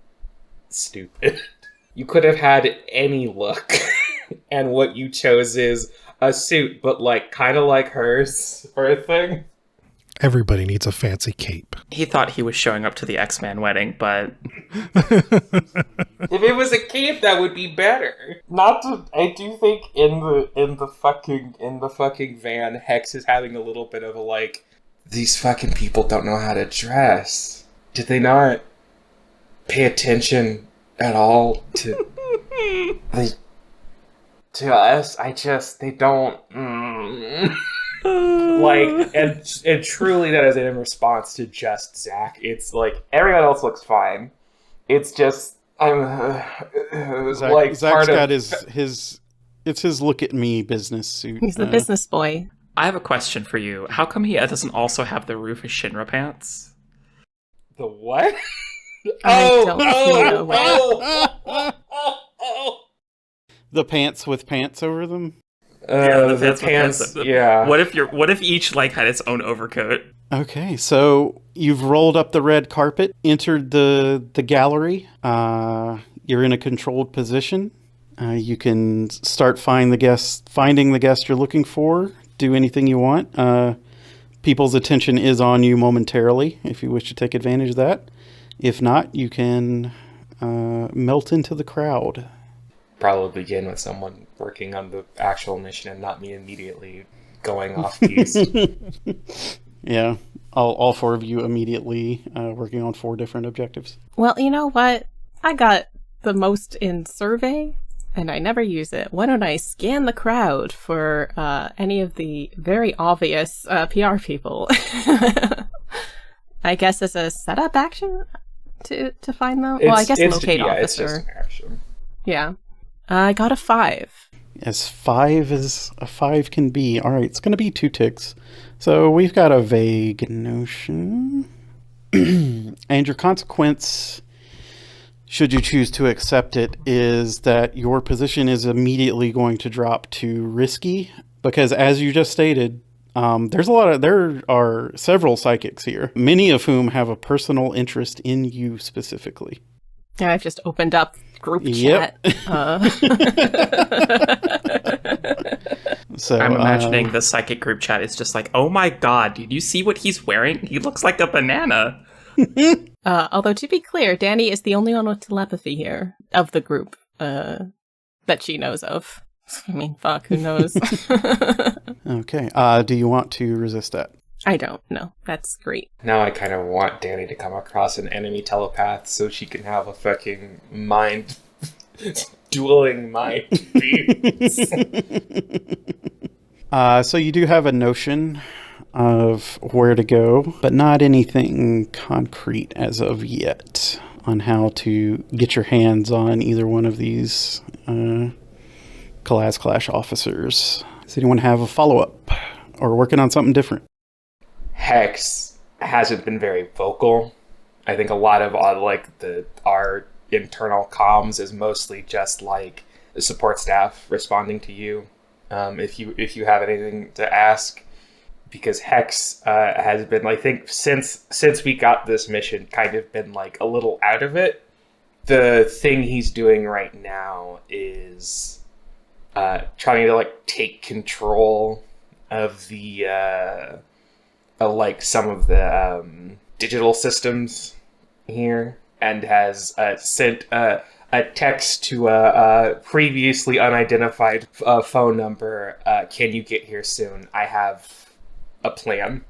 stupid. You could have had any look, and what you chose is a suit, but kind of like hers, or a thing. Everybody needs a fancy cape. He thought he was showing up to the X-Man wedding, but if it was a cape, that would be better. I do think in the fucking van, Hex is having a little bit of a these fucking people don't know how to dress. Did they not pay attention at all to us? They don't. And truly that is in response to just Zach. It's everyone else looks fine. It's just Zach's got his it's his look at me business suit. He's the business boy. I have a question for you. How come he doesn't also have the Rufus Shinra pants? The what? The pants with pants over them. The pants. Yeah. What if each had its own overcoat? Okay, so you've rolled up the red carpet, entered the gallery. You're in a controlled position. You can start finding the guest you're looking for. Do anything you want. People's attention is on you momentarily if you wish to take advantage of that. If not, you can melt into the crowd. Probably begin with someone working on the actual mission and not me immediately going off piece. Yeah, all four of you immediately working on 4 different objectives. Well, you know what? I got the most in survey, and I never use it. Why don't I scan the crowd for any of the very obvious PR people? I guess as a setup action to find them. Well, I guess locate officer. It's just an action. Yeah, I got a 5. As 5 as a 5 can be. All right, it's going to be 2 ticks. So we've got a vague notion. And your consequence, should you choose to accept it, is that your position is immediately going to drop to risky. Because as you just stated, there are several psychics here, many of whom have a personal interest in you specifically. Yeah, I've just opened up group Yep. chat. So I'm imagining the psychic group chat is just like, oh my god, did you see what he's wearing? He looks like a banana. Although, to be clear, Dani is the only one with telepathy here of the group that she knows of. I mean, fuck, who knows? Okay. Do you want to resist that? I don't know. That's great. Now I kind of want Dani to come across an enemy telepath so she can have a fucking mind dueling mind beams. So you do have a notion of where to go, but not anything concrete as of yet on how to get your hands on either one of these CalazClash officers. Does anyone have a follow-up or working on something different? Hex hasn't been very vocal. I think a lot of our internal comms is mostly just like the support staff responding to you. If you have anything to ask, because Hex has been, I think, since we got this mission, kind of been like a little out of it. The thing he's doing right now is trying to like take control of the like some of the digital systems here, and has sent a text to a previously unidentified phone number. Can you get here soon? I have a plan.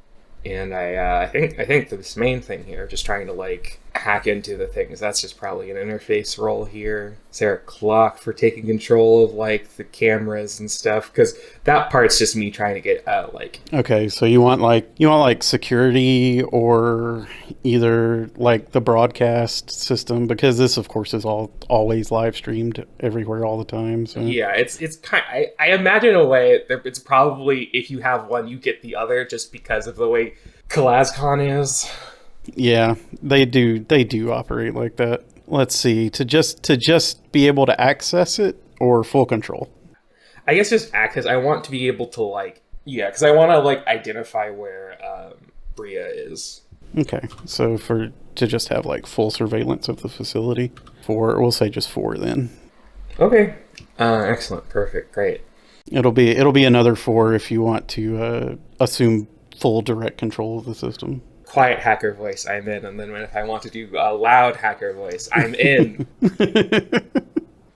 And I think this main thing here, just trying to like hack into the things, that's just probably an interface role here. Is there a clock for taking control of like the cameras and stuff? Because that part's just me trying to get like. Okay, so you want like security or either like the broadcast system, because this of course is always live streamed everywhere all the time. So yeah, it's kind. I imagine a way it's probably, if you have one, you get the other, just because of the way CalazCon is. Yeah, they do operate like that. Let's see, to just be able to access it or full control. I guess just access. I want to be able to like, yeah, because I want to like identify where Bria is. Okay, so to just have like full surveillance of the facility, we'll say just 4 then. Okay, excellent, perfect, great. It'll be another 4 if you want to assume full direct control of the system. Quiet hacker voice, I'm in, and then if I want to do a loud hacker voice, I'm in.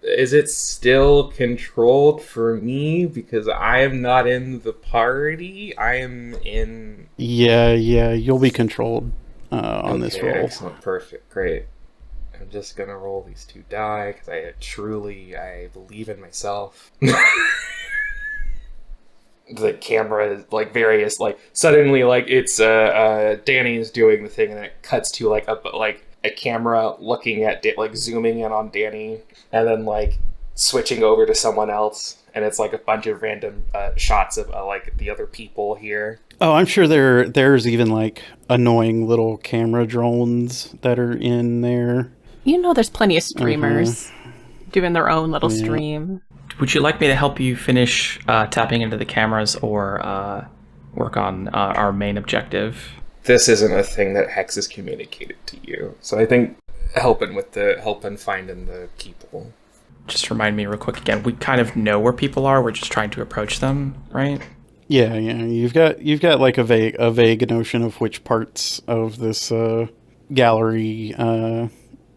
Is it still controlled for me because I am not in the party? I am in. Yeah, you'll be controlled on this roll. Excellent, perfect, great. I'm just gonna roll these 2 die because I believe in myself. The camera is like various, like suddenly like it's Dani is doing the thing, and then it cuts to like a camera looking at like zooming in on Dani, and then like switching over to someone else, and it's like a bunch of random shots of like the other people here. Oh, I'm sure there's even like annoying little camera drones that are in there. You know, there's plenty of streamers doing their own little stream. Would you like me to help you finish tapping into the cameras, or work on our main objective? This isn't a thing that Hex has communicated to you, so I think helping finding the people. Just remind me real quick again. We kind of know where people are. We're just trying to approach them, right? Yeah. You've got like a vague notion of which parts of this gallery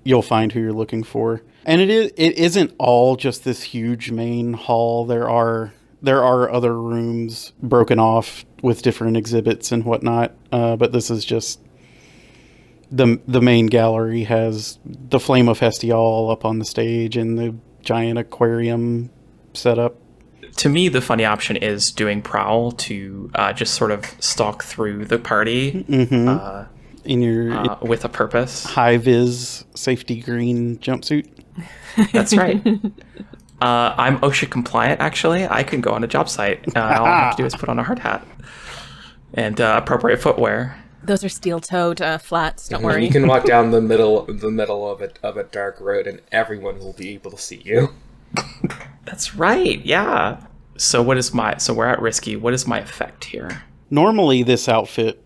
you'll find who you're looking for. And it isn't all just this huge main hall. There are there are other rooms broken off with different exhibits and whatnot, but this is just the main gallery has the Flame of Hestial up on the stage and the giant aquarium set up. To me, the funny option is doing Prowl to just sort of stalk through the party In your with a purpose. high-vis safety green jumpsuit. That's right. I'm OSHA compliant, actually. I can go on a job site. All I have to do is put on a hard hat and appropriate footwear. Those are steel-toed flats. Don't worry. You can walk down the middle of a dark road, and everyone will be able to see you. That's right. Yeah. So we're at risky. What is my effect here? Normally, this outfit,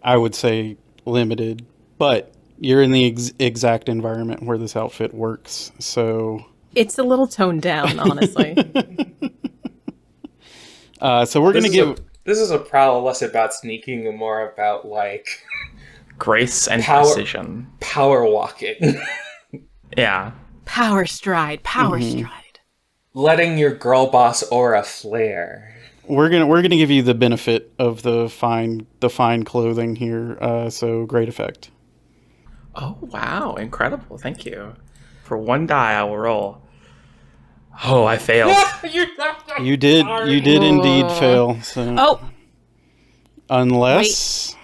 I would say limited, but you're in the exact environment where this outfit works, so... It's a little toned down, honestly. So we're going to give... This is a Prowl less about sneaking and more about, like... Grace and precision. Power walking. Yeah. Power stride. Letting your girl boss aura flare. We're gonna give you the benefit of the fine clothing here, so great effect. Oh, wow. Incredible. Thank you. For 1 die, I will roll. Oh, I failed. You did indeed fail. So. Oh! Unless...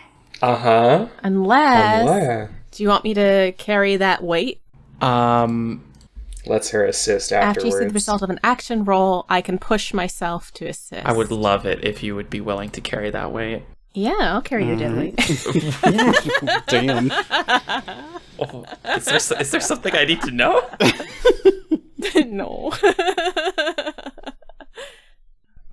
Uh-huh. Unless... Do you want me to carry that weight? Lets her assist After you see afterwards. the result of an action roll, I can push myself to assist. I would love it if you would be willing to carry that weight. Yeah, I'll carry your dead weight. Damn. Oh, is there something I need to know? No.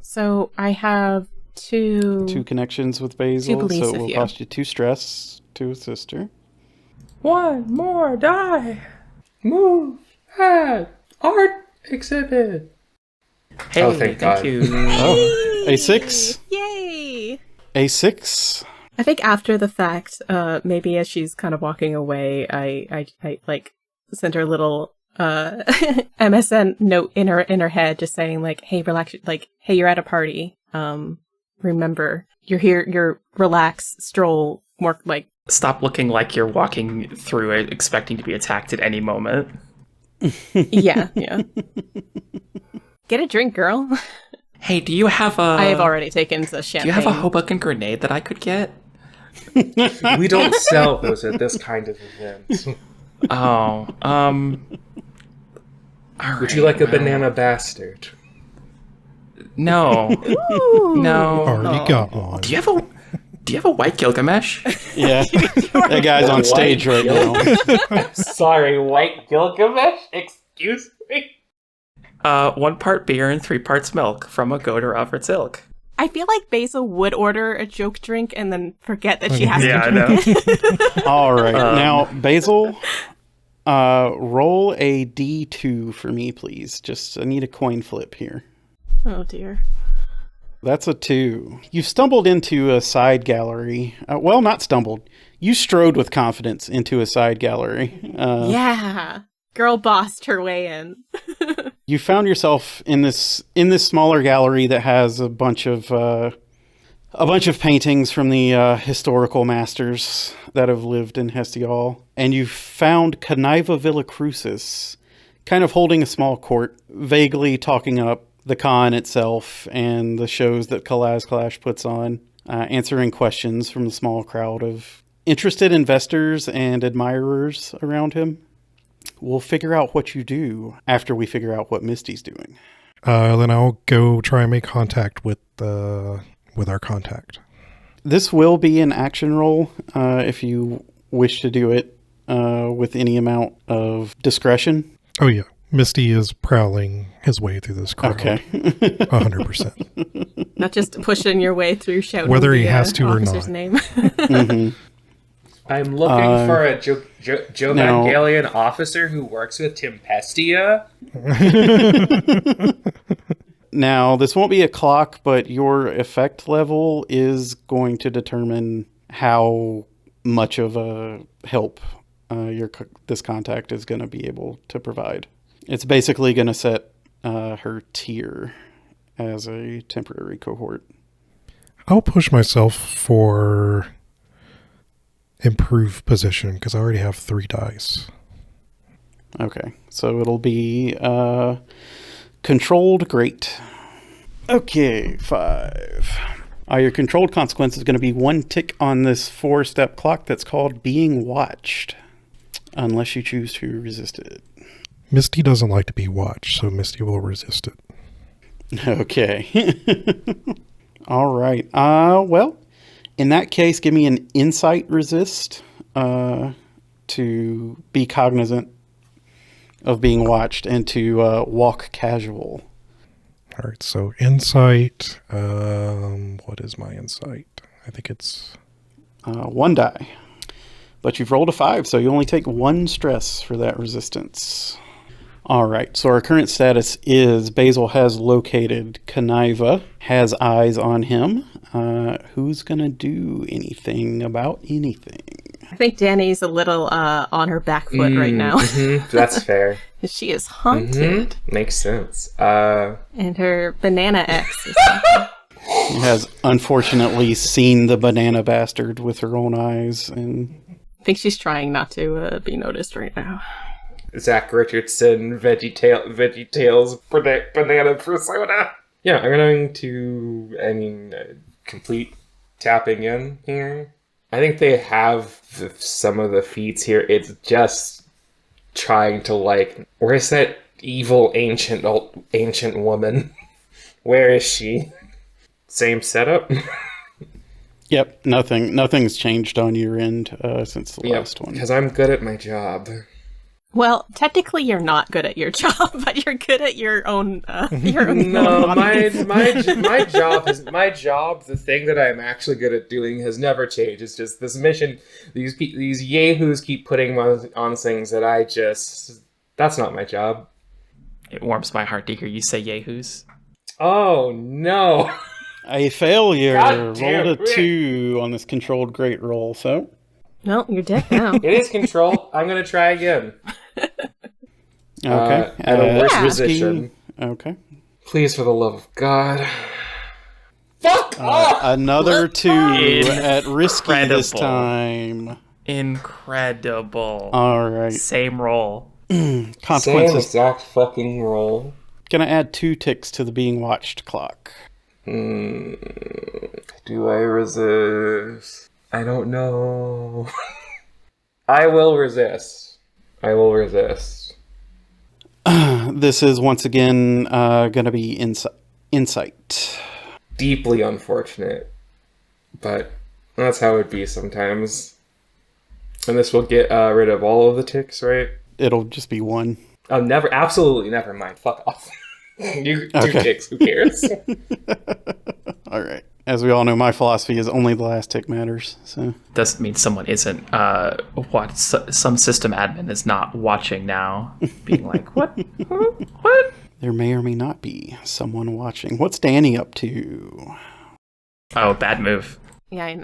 So I have two connections with Basel, beliefs so it of will you. cost you 2 stress to assist her. 1 more die. Move. Add. Art exhibit. Hey, Oh, thank God. you. Oh, A6? Yay! A6? I think after the fact, maybe as she's kind of walking away, I like sent her a little MSN note in her head, just saying like, "Hey, relax. Like, hey, you're at a party. Remember, you're here. You're relax, stroll, more like." Stop looking like you're walking through it, expecting to be attacked at any moment. Yeah. Get a drink, girl. Hey, do you have a... I have already taken the champagne. Do you have a Hoboken grenade that I could get? We don't sell those at this kind of event. Oh, Would you like a banana bastard? No. No. Already got one. Do you have a white Gilgamesh? Yeah. That guy's on stage right now. I'm sorry, white Gilgamesh? Excuse me? 1 part beer and 3 parts milk from a goat or of its ilk. I feel like Basil would order a joke drink and then forget that she has Yeah, to I drink know. it. All right. Now, Basil, roll a D2 for me, please. I need a coin flip here. Oh, dear. That's a 2. You stumbled into a side gallery. Well, not stumbled. You strode with confidence into a side gallery. Yeah. Girl bossed her way in. You found yourself in this smaller gallery that has a bunch of paintings from the historical masters that have lived in Hestial, and you found Caniva Villacrucis, kind of holding a small court, vaguely talking up the con itself and the shows that CalazClash puts on, answering questions from the small crowd of interested investors and admirers around him. We'll figure out what you do after we figure out what Misty's doing. Then I'll go try and make contact with our contact. This will be an action roll if you wish to do it with any amount of discretion. Oh yeah, Misty is prowling his way through this crowd. Okay. 100%. Not just pushing your way through shouting Whether he the, has to or officer's not. name. Mm-hmm. I'm looking for a Jovangelian officer who works with Tempestia. Now, this won't be a clock, but your effect level is going to determine how much of a help this contact is going to be able to provide. It's basically going to set her tier as a temporary cohort. I'll push myself for improved position because I already have 3 dice. Okay, so it'll be controlled great. Okay, 5. Your controlled consequence is going to be 1 tick on this 4-step clock that's called being watched, unless you choose to resist it. Misty doesn't like to be watched, so Misty will resist it. Okay. All right. Well, in that case, give me an insight resist to be cognizant of being watched and to walk casual. All right, so insight. What is my insight? I think it's 1 die. But you've rolled a 5, so you only take 1 stress for that resistance. All right, so our current status is Basel has located Kaniva, has eyes on him. Who's going to do anything about anything? I think Dani's a little on her back foot right now. That's fair. She is haunted. Makes sense. And her banana ex is She has unfortunately seen the banana bastard with her own eyes, and I think she's trying not to be noticed right now. Zach Richardson, Veggie Tales, banana persona. Yeah, I'm going to, complete tapping in here. I think they have some of the feats here. It's just trying to, where's that evil ancient woman? Where is she? Same setup? Yep, nothing's changed on your end since the last one. Because I'm good at my job. Well, technically, you're not good at your job, but you're good at your own. No, my job the thing that I'm actually good at doing has never changed. It's just this mission. These yahoos keep putting on things that that's not my job. It warms my heart to hear you say yahoos. Oh no! A failure. God damn Rolled a it. 2 on this controlled great roll. So No, you're dead now. It is control. I'm gonna try again. okay, At a worse risky. position. Okay. Please, for the love of God. Fuck off! Another 2 at risky this Incredible. time. Incredible. All right. Same roll. Same Consequences. exact fucking roll. Gonna add 2 ticks to the being watched clock. Do I resist? I don't know. I will resist. This is once again gonna be insight. Deeply unfortunate. But that's how it be sometimes. And this will get rid of all of the ticks, right? It'll just be 1. Oh, absolutely never mind. Fuck off. You do Okay. ticks, who cares? All right. As we all know, my philosophy is only the last tick matters. So Doesn't mean someone isn't. Some system admin is not watching now, being like, "What? What?" there may or may not be someone watching. What's Dani up to? Oh, bad move. Yeah, I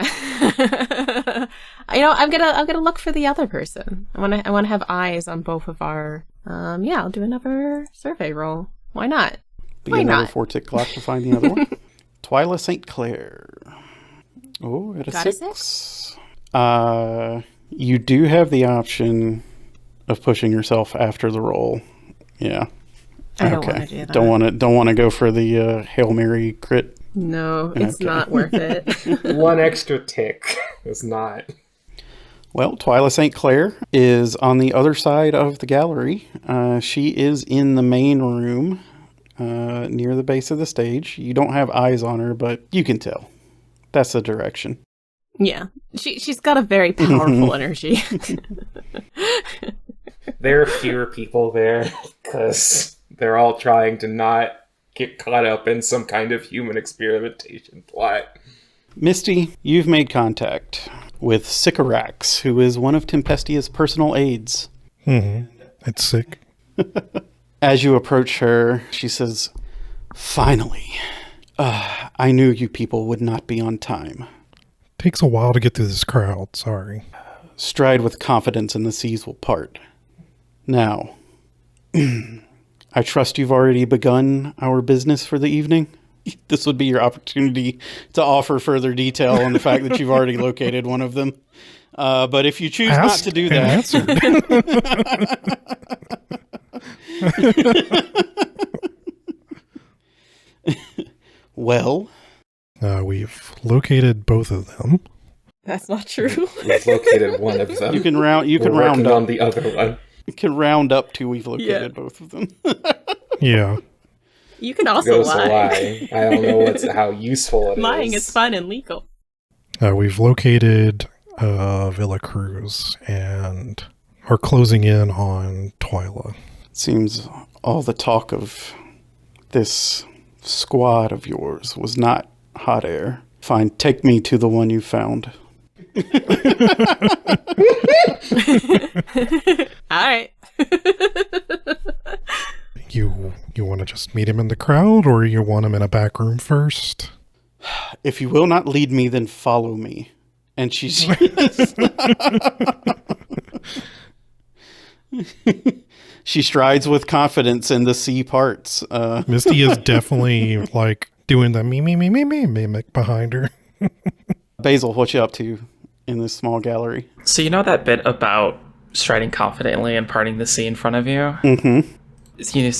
know. I'm gonna look for the other person. I wanna have eyes on both of our. I'll do another survey roll. Why not? Be Why another not? 4 tick clock to find the other one. Twyla St. Clair. Oh, at a Got a 6. You do have the option of pushing yourself after the roll. Yeah. I don't want to do that. Don't want to go for the Hail Mary crit. No, it's Okay. not worth it. One extra tick is not. Well, Twyla St. Clair is on the other side of the gallery. She is in the main room near the base of the stage. You don't have eyes on her, but you can tell. That's the direction. Yeah, she's got a very powerful energy. There are fewer people there because they're all trying to not get caught up in some kind of human experimentation plot. Misty, you've made contact with Sycorax, who is one of Tempestia's personal aides. It's sick. As you approach her, she says, "Finally, I knew you people would not be on time. Takes a while to get through this crowd, sorry. Stride with confidence and the seas will part. Now, I trust you've already begun our business for the evening?" This would be your opportunity to offer further detail on the fact that you've already located one of them. But if you choose not to do that... Well... we've located both of them. That's not true. We've located one of them. You can round up on the other one. You can round up to we've located both of them. Yeah. You can also lie. I don't know how useful it is. Lying is fun and legal. We've located Villa Cruz and are closing in on Twyla. Seems all the talk of this squad of yours was not hot air. Fine, take me to the one you found. All right. You want to just meet him in the crowd, or you want him in a back room first? If you will not lead me, then follow me. And she strides with confidence in the C parts. Misty is definitely like doing the me mimic behind her. Basil, what you up to in this small gallery? So you know that bit about striding confidently and parting the sea in front of you? Mm-hmm.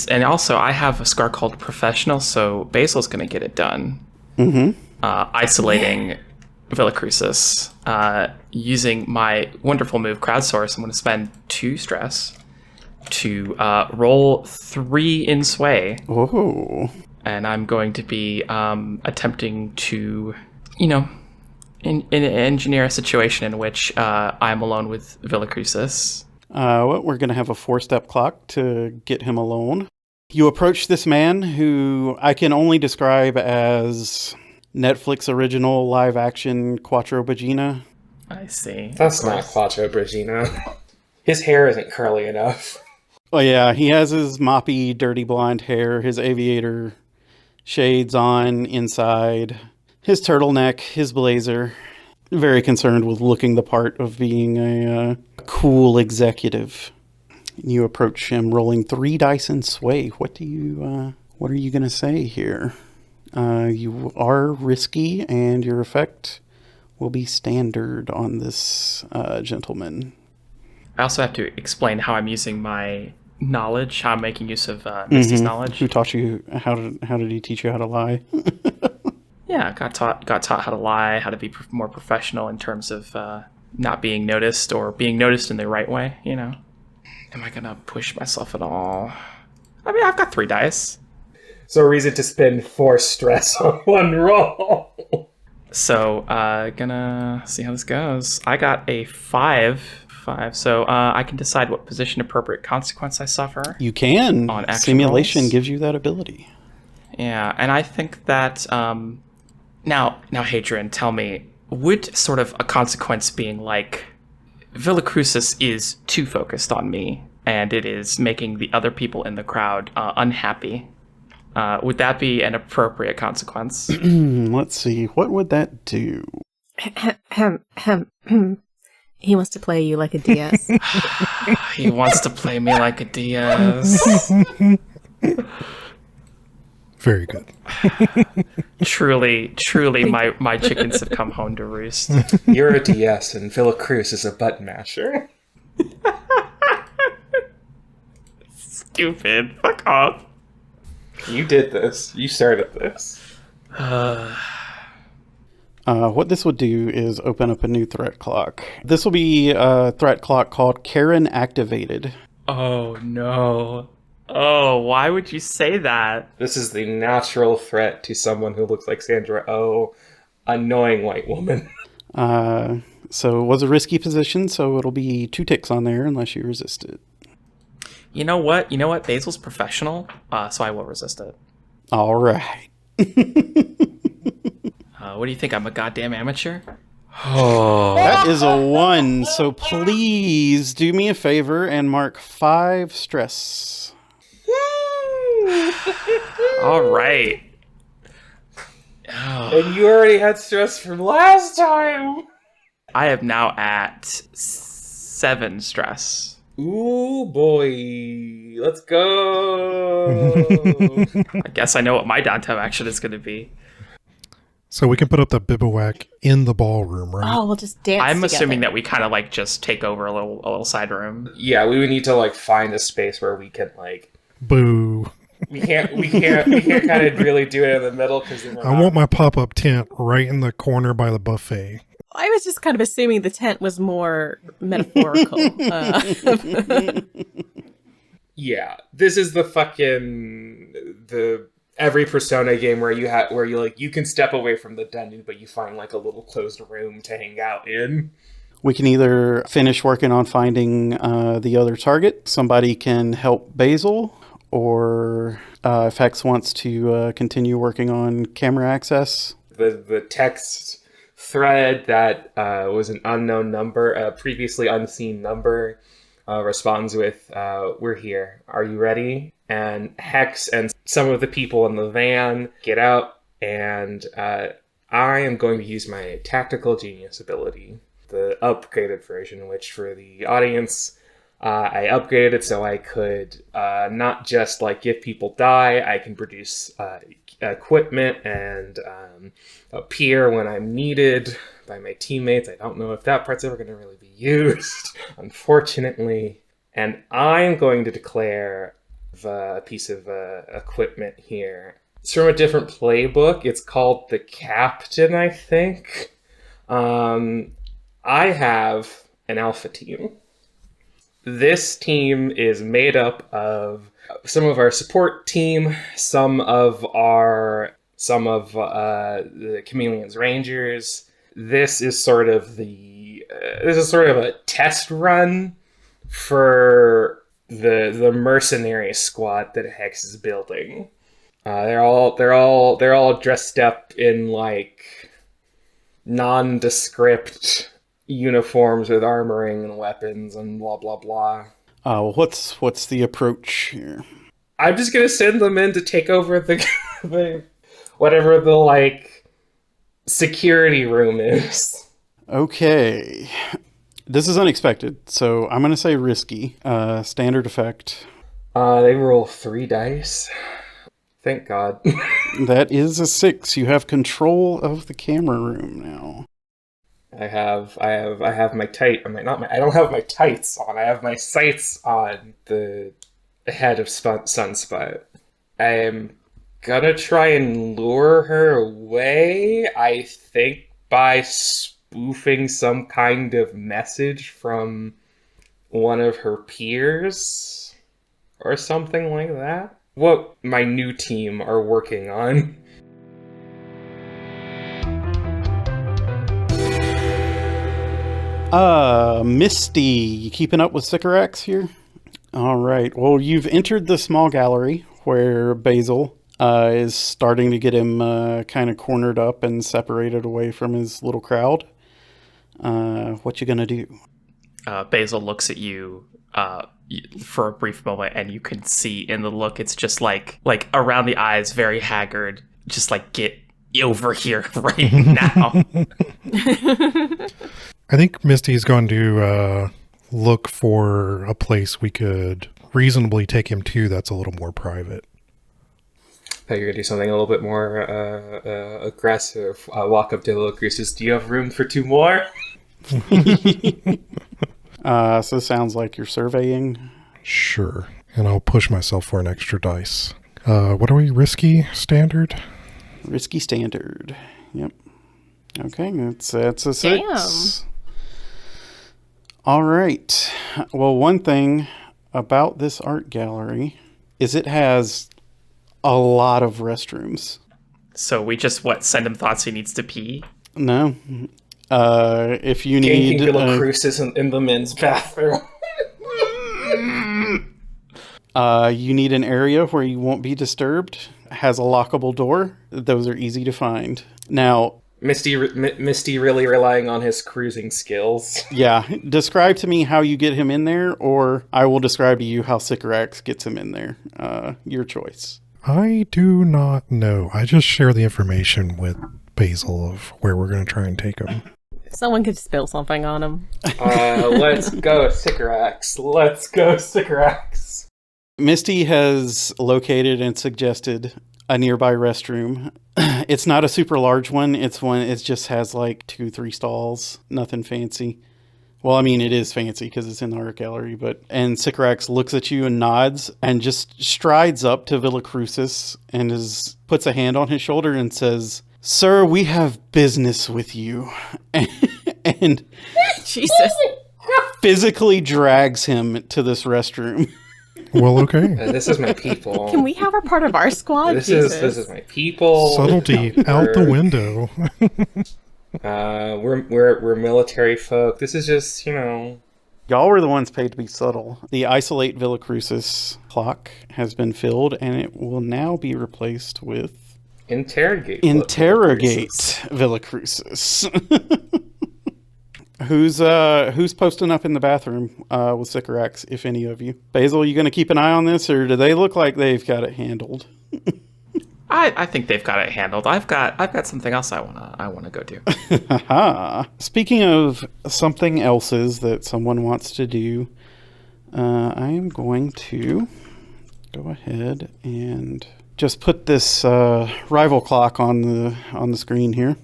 And also, I have a scar called Professional, so Basil's going to get it done. Mm-hmm. Isolating Villa Crucis. Using my wonderful move, Crowdsource, I'm going to spend 2 stress to roll 3 in Sway. Oh. And I'm going to be attempting to, engineer a situation in which I'm alone with Villa Crucis. We're going to have a 4-step clock to get him alone. You approach this man who I can only describe as Netflix original live-action Quattro Bagina. I see. That's not Quattro Bagina. His hair isn't curly enough. Oh yeah, he has his moppy, dirty blonde hair, his aviator shades on inside, his turtleneck, his blazer. Very concerned with looking the part of being a cool executive. You approach him rolling 3 dice in Sway. What are you going to say here? You are risky, and your effect will be standard on this gentleman. I also have to explain how I'm using my knowledge, how I'm making use of Misty's knowledge. Who taught you how did he teach you how to lie? Yeah, got taught how to lie, how to be more professional in terms of not being noticed or being noticed in the right way, Am I going to push myself at all? I mean, I've got 3 dice. So a reason to spend 4 stress on 1 roll. So, gonna see how this goes. I got a 5. So I can decide what position appropriate consequence I suffer. You can. On action Simulation rolls. gives you that ability. Yeah, and I think that now, Hadrian, tell me, would sort of a consequence being like Villa Crucis is too focused on me, and it is making the other people in the crowd unhappy? Would that be an appropriate consequence? Let's see. What would that do? He wants to play you like a DS. He wants to play me like a DS. Very good. Truly, my chickens have come home to roost. You're a DS, and Villa Cruz is a button masher. Stupid. Fuck off. You did this. You started this. What this would do is open up a new threat clock. This will be a threat clock called Karen Activated. Oh, no. Oh, why would you say that? This is the natural threat to someone who looks like Sandra Oh, annoying white woman. So it was a risky position, so it'll be 2 ticks on there unless you resist it. You know what? Basil's professional, so I will resist it. All right. What do you think? I'm a goddamn amateur? Oh. That is a 1, so please do me a favor and mark 5 stress. All right. And you already had stress from last time. I am now at 7 stress. Ooh, boy. Let's go. I guess I know what my downtime action is going to be. So we can put up the bivouac in the ballroom, right? Oh, we'll just dance I'm together. assuming that we kind of like just take over a little side room. Yeah, we would need to like find a space where we can like Boo. we can't kind of really do it in the middle because I want my pop-up tent right in the corner by the buffet. I was just kind of assuming the tent was more metaphorical. Yeah, this is the every Persona game where you can step away from the dungeon, but you find like a little closed room to hang out in. We can either finish working on finding the other target. Somebody can help Basil, or if Hex wants to continue working on camera access. The text thread that was an unknown number, a previously unseen number, responds with, "We're here. Are you ready?" And Hex and some of the people in the van get out, and I am going to use my tactical genius ability, the upgraded version, which for the audience, I upgraded it so I could not just like give people die, I can produce equipment and appear when I'm needed by my teammates. I don't know if that part's ever going to really be used, unfortunately. And I'm going to declare a piece of equipment here. It's from a different playbook. It's called the Captain, I think. I have an alpha team. This team is made up of some of our support team, some of the Chameleon's Rangers. This is sort of a test run for the mercenary squad that Hex is building. They're all dressed up in like nondescript uniforms with armoring and weapons and blah blah blah. What's the approach here? I'm just gonna send them in to take over the whatever the like security room is. Okay. This is unexpected, so I'm going to say risky. Standard effect. They roll 3 dice. Thank God. That is a 6. You have control of the camera room now. I have my tight. I don't have my tights on. I have my sights on the head of Sunspot. I am gonna try and lure her away. I think by spoofing some kind of message from one of her peers or something like that. What my new team are working on. Misty, you keeping up with Sycorax here? All right. Well, you've entered the small gallery where Basil is starting to get him kind of cornered up and separated away from his little crowd. What you gonna do? Basil looks at you for a brief moment, and you can see in the look, it's just like around the eyes, very haggard. Just like, get over here right now. I think Misty's going to look for a place we could reasonably take him to that's a little more private. I thought you were going to do something a little bit more aggressive. Walk up to the look, says, "Do you have room for 2 more?" So it sounds like you're surveying. Sure. And I'll push myself for an extra dice. What are we? Risky standard? Risky standard. Yep. Okay, that's a 6. Damn. All right. Well, one thing about this art gallery is it has a lot of restrooms. So we just, send him thoughts he needs to pee? No. If you need... Cruz isn't in the men's bathroom. You need an area where you won't be disturbed. Has a lockable door. Those are easy to find. Now... Misty really relying on his cruising skills. Yeah. Describe to me how you get him in there, or I will describe to you how Sycorax gets him in there. Your choice. I do not know. I just share the information with Basil of where we're going to try and take him. Someone could spill something on him. Let's go, Sycorax. Let's go, Sycorax. Misty has located and suggested a nearby restroom. It's not a super large one. It just has like 2-3 stalls. Nothing fancy. Well, I mean, it is fancy because it's in the art gallery, and Sycorax looks at you and nods and just strides up to Villacrucis and puts a hand on his shoulder and says, "Sir, we have business with you." and Jesus. physically drags him to this restroom. Well, okay. This is my people. Can we have her part of our squad? This is my people. Subtlety out the window. We're military folk. This is just, Y'all were the ones paid to be subtle. The Isolate Villacrucis clock has been filled, and it will now be replaced with Interrogate Villacrucis. Who's posting up in the bathroom with Sycorax, if any of you? Basil, you going to keep an eye on this, or do they look like they've got it handled? I think they've got it handled. I've got something else I wanna go do. Speaking of something else's that someone wants to do, I am going to go ahead and just put this rival clock on the screen here.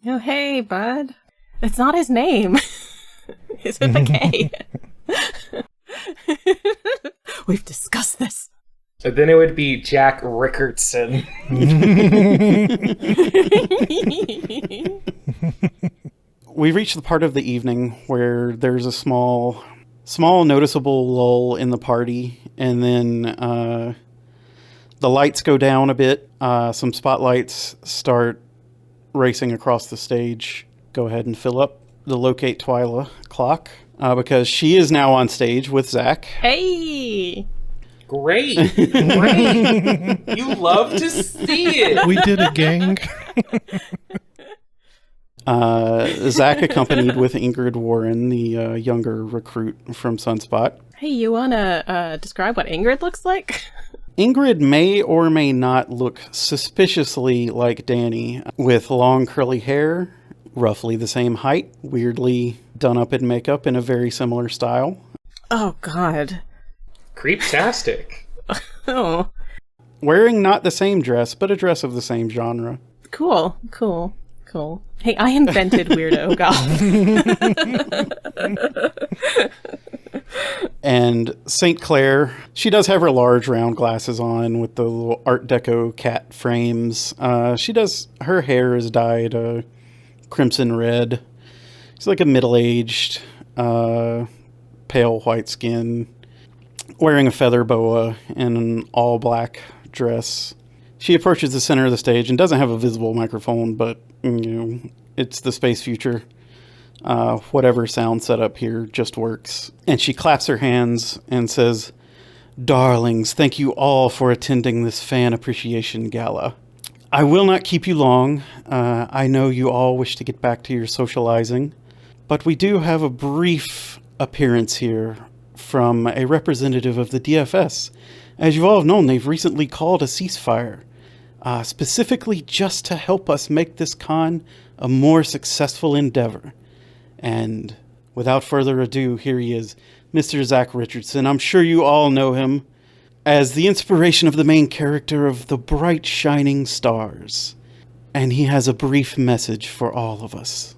Oh, hey, bud. It's not his name. It's with a K. We've discussed this. But then it would be Jack Rickardson. We reached the part of the evening where there's a small noticeable lull in the party, and then the lights go down a bit. Some spotlights start racing across the stage. Go ahead and fill up the Locate Twyla clock, because she is now on stage with Zach. Hey! Great. You love to see it. We did a gang. Zach accompanied with Ingrid Warren, the younger recruit from Sunspot. Hey, you wanna describe what Ingrid looks like? Ingrid may or may not look suspiciously like Dani, with long curly hair, roughly the same height, weirdly done up in makeup in a very similar style. Oh, God. Creeptastic. Oh. Wearing not the same dress, but a dress of the same genre. Cool. Hey, I invented Weirdo Golf. And St. Clair, she does have her large round glasses on with the little Art Deco cat frames. Her hair is dyed crimson red. She's like a middle-aged, pale white skin, wearing a feather boa and an all-black dress. She approaches the center of the stage and doesn't have a visible microphone, but, it's the space future. Whatever sound setup here just works. And she claps her hands and says, "Darlings, thank you all for attending this fan appreciation gala. I will not keep you long. I know you all wish to get back to your socializing, but we do have a brief appearance here from a representative of the DFS. As you all have known, they've recently called a ceasefire, specifically just to help us make this con a more successful endeavor. And without further ado, here he is, Mr. Zach Richardson. I'm sure you all know him as the inspiration of the main character of The Bright Shining Stars. And he has a brief message for all of us.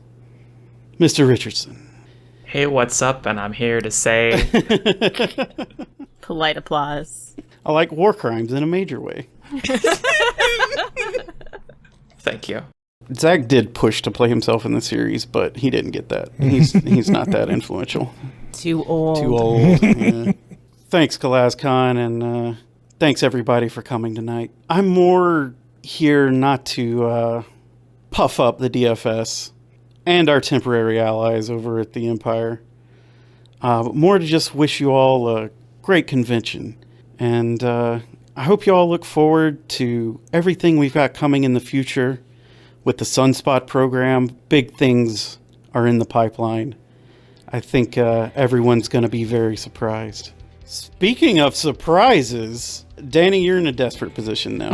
Mr. Richardson." Hey, what's up? And I'm here to say... Polite applause. I like war crimes in a major way. Thank you. Zach did push to play himself in the series, but he didn't get that. He's not that influential. Too old. Yeah. Thanks, CalazCon, and thanks everybody for coming tonight. I'm more here not to puff up the DFS and our temporary allies over at the Empire, but more to just wish you all a great convention. And I hope you all look forward to everything we've got coming in the future with the Sunspot program. Big things are in the pipeline. I think everyone's going to be very surprised. Speaking of surprises, Dani, you're in a desperate position now.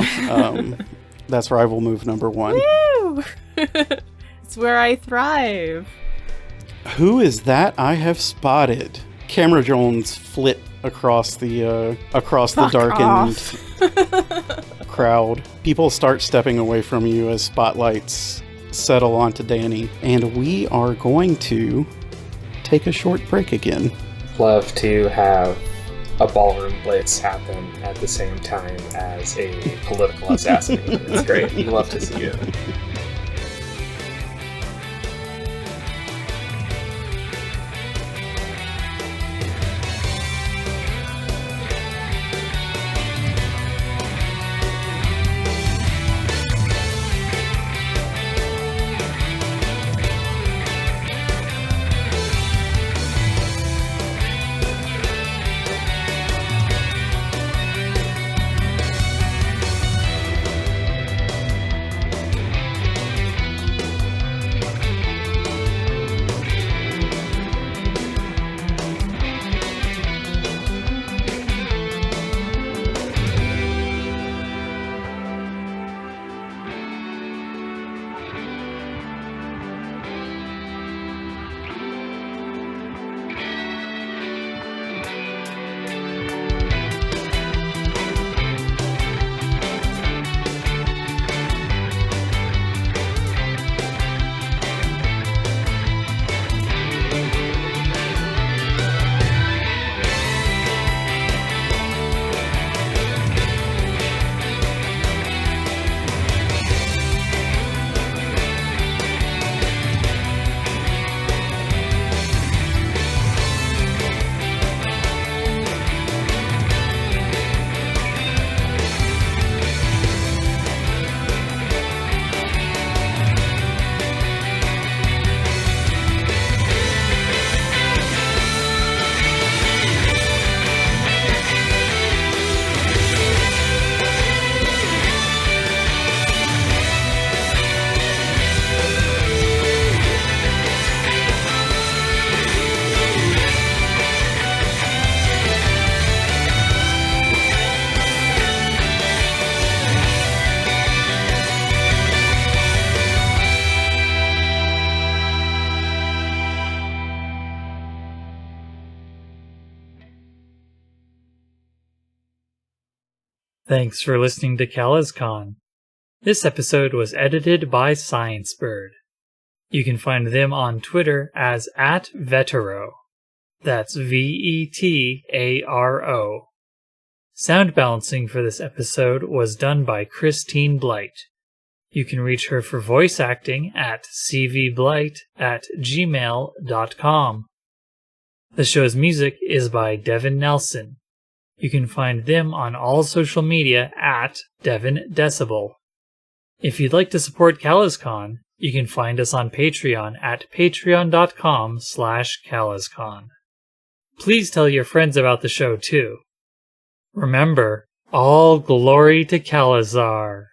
That's rival move number 1. Woo! It's where I thrive. Who is that I have spotted? Camera drones flit across the darkened crowd. People start stepping away from you as spotlights settle onto Dani, and we are going to take a short break again. Love to have a ballroom blitz happen at the same time as a political assassination. It's great. You love to see it. Thanks for listening to CalazCon. This episode was edited by ScienceBird. You can find them on Twitter as @Vetero. That's VETARO. Sound balancing for this episode was done by Christine Blight. You can reach her for voice acting at CVBlight@gmail.com. The show's music is by Devin Nelson. You can find them on all social media at Devin Decibel. If you'd like to support CalazCon, you can find us on Patreon at patreon.com/CalazCon. Please tell your friends about the show too. Remember, all glory to Calazar.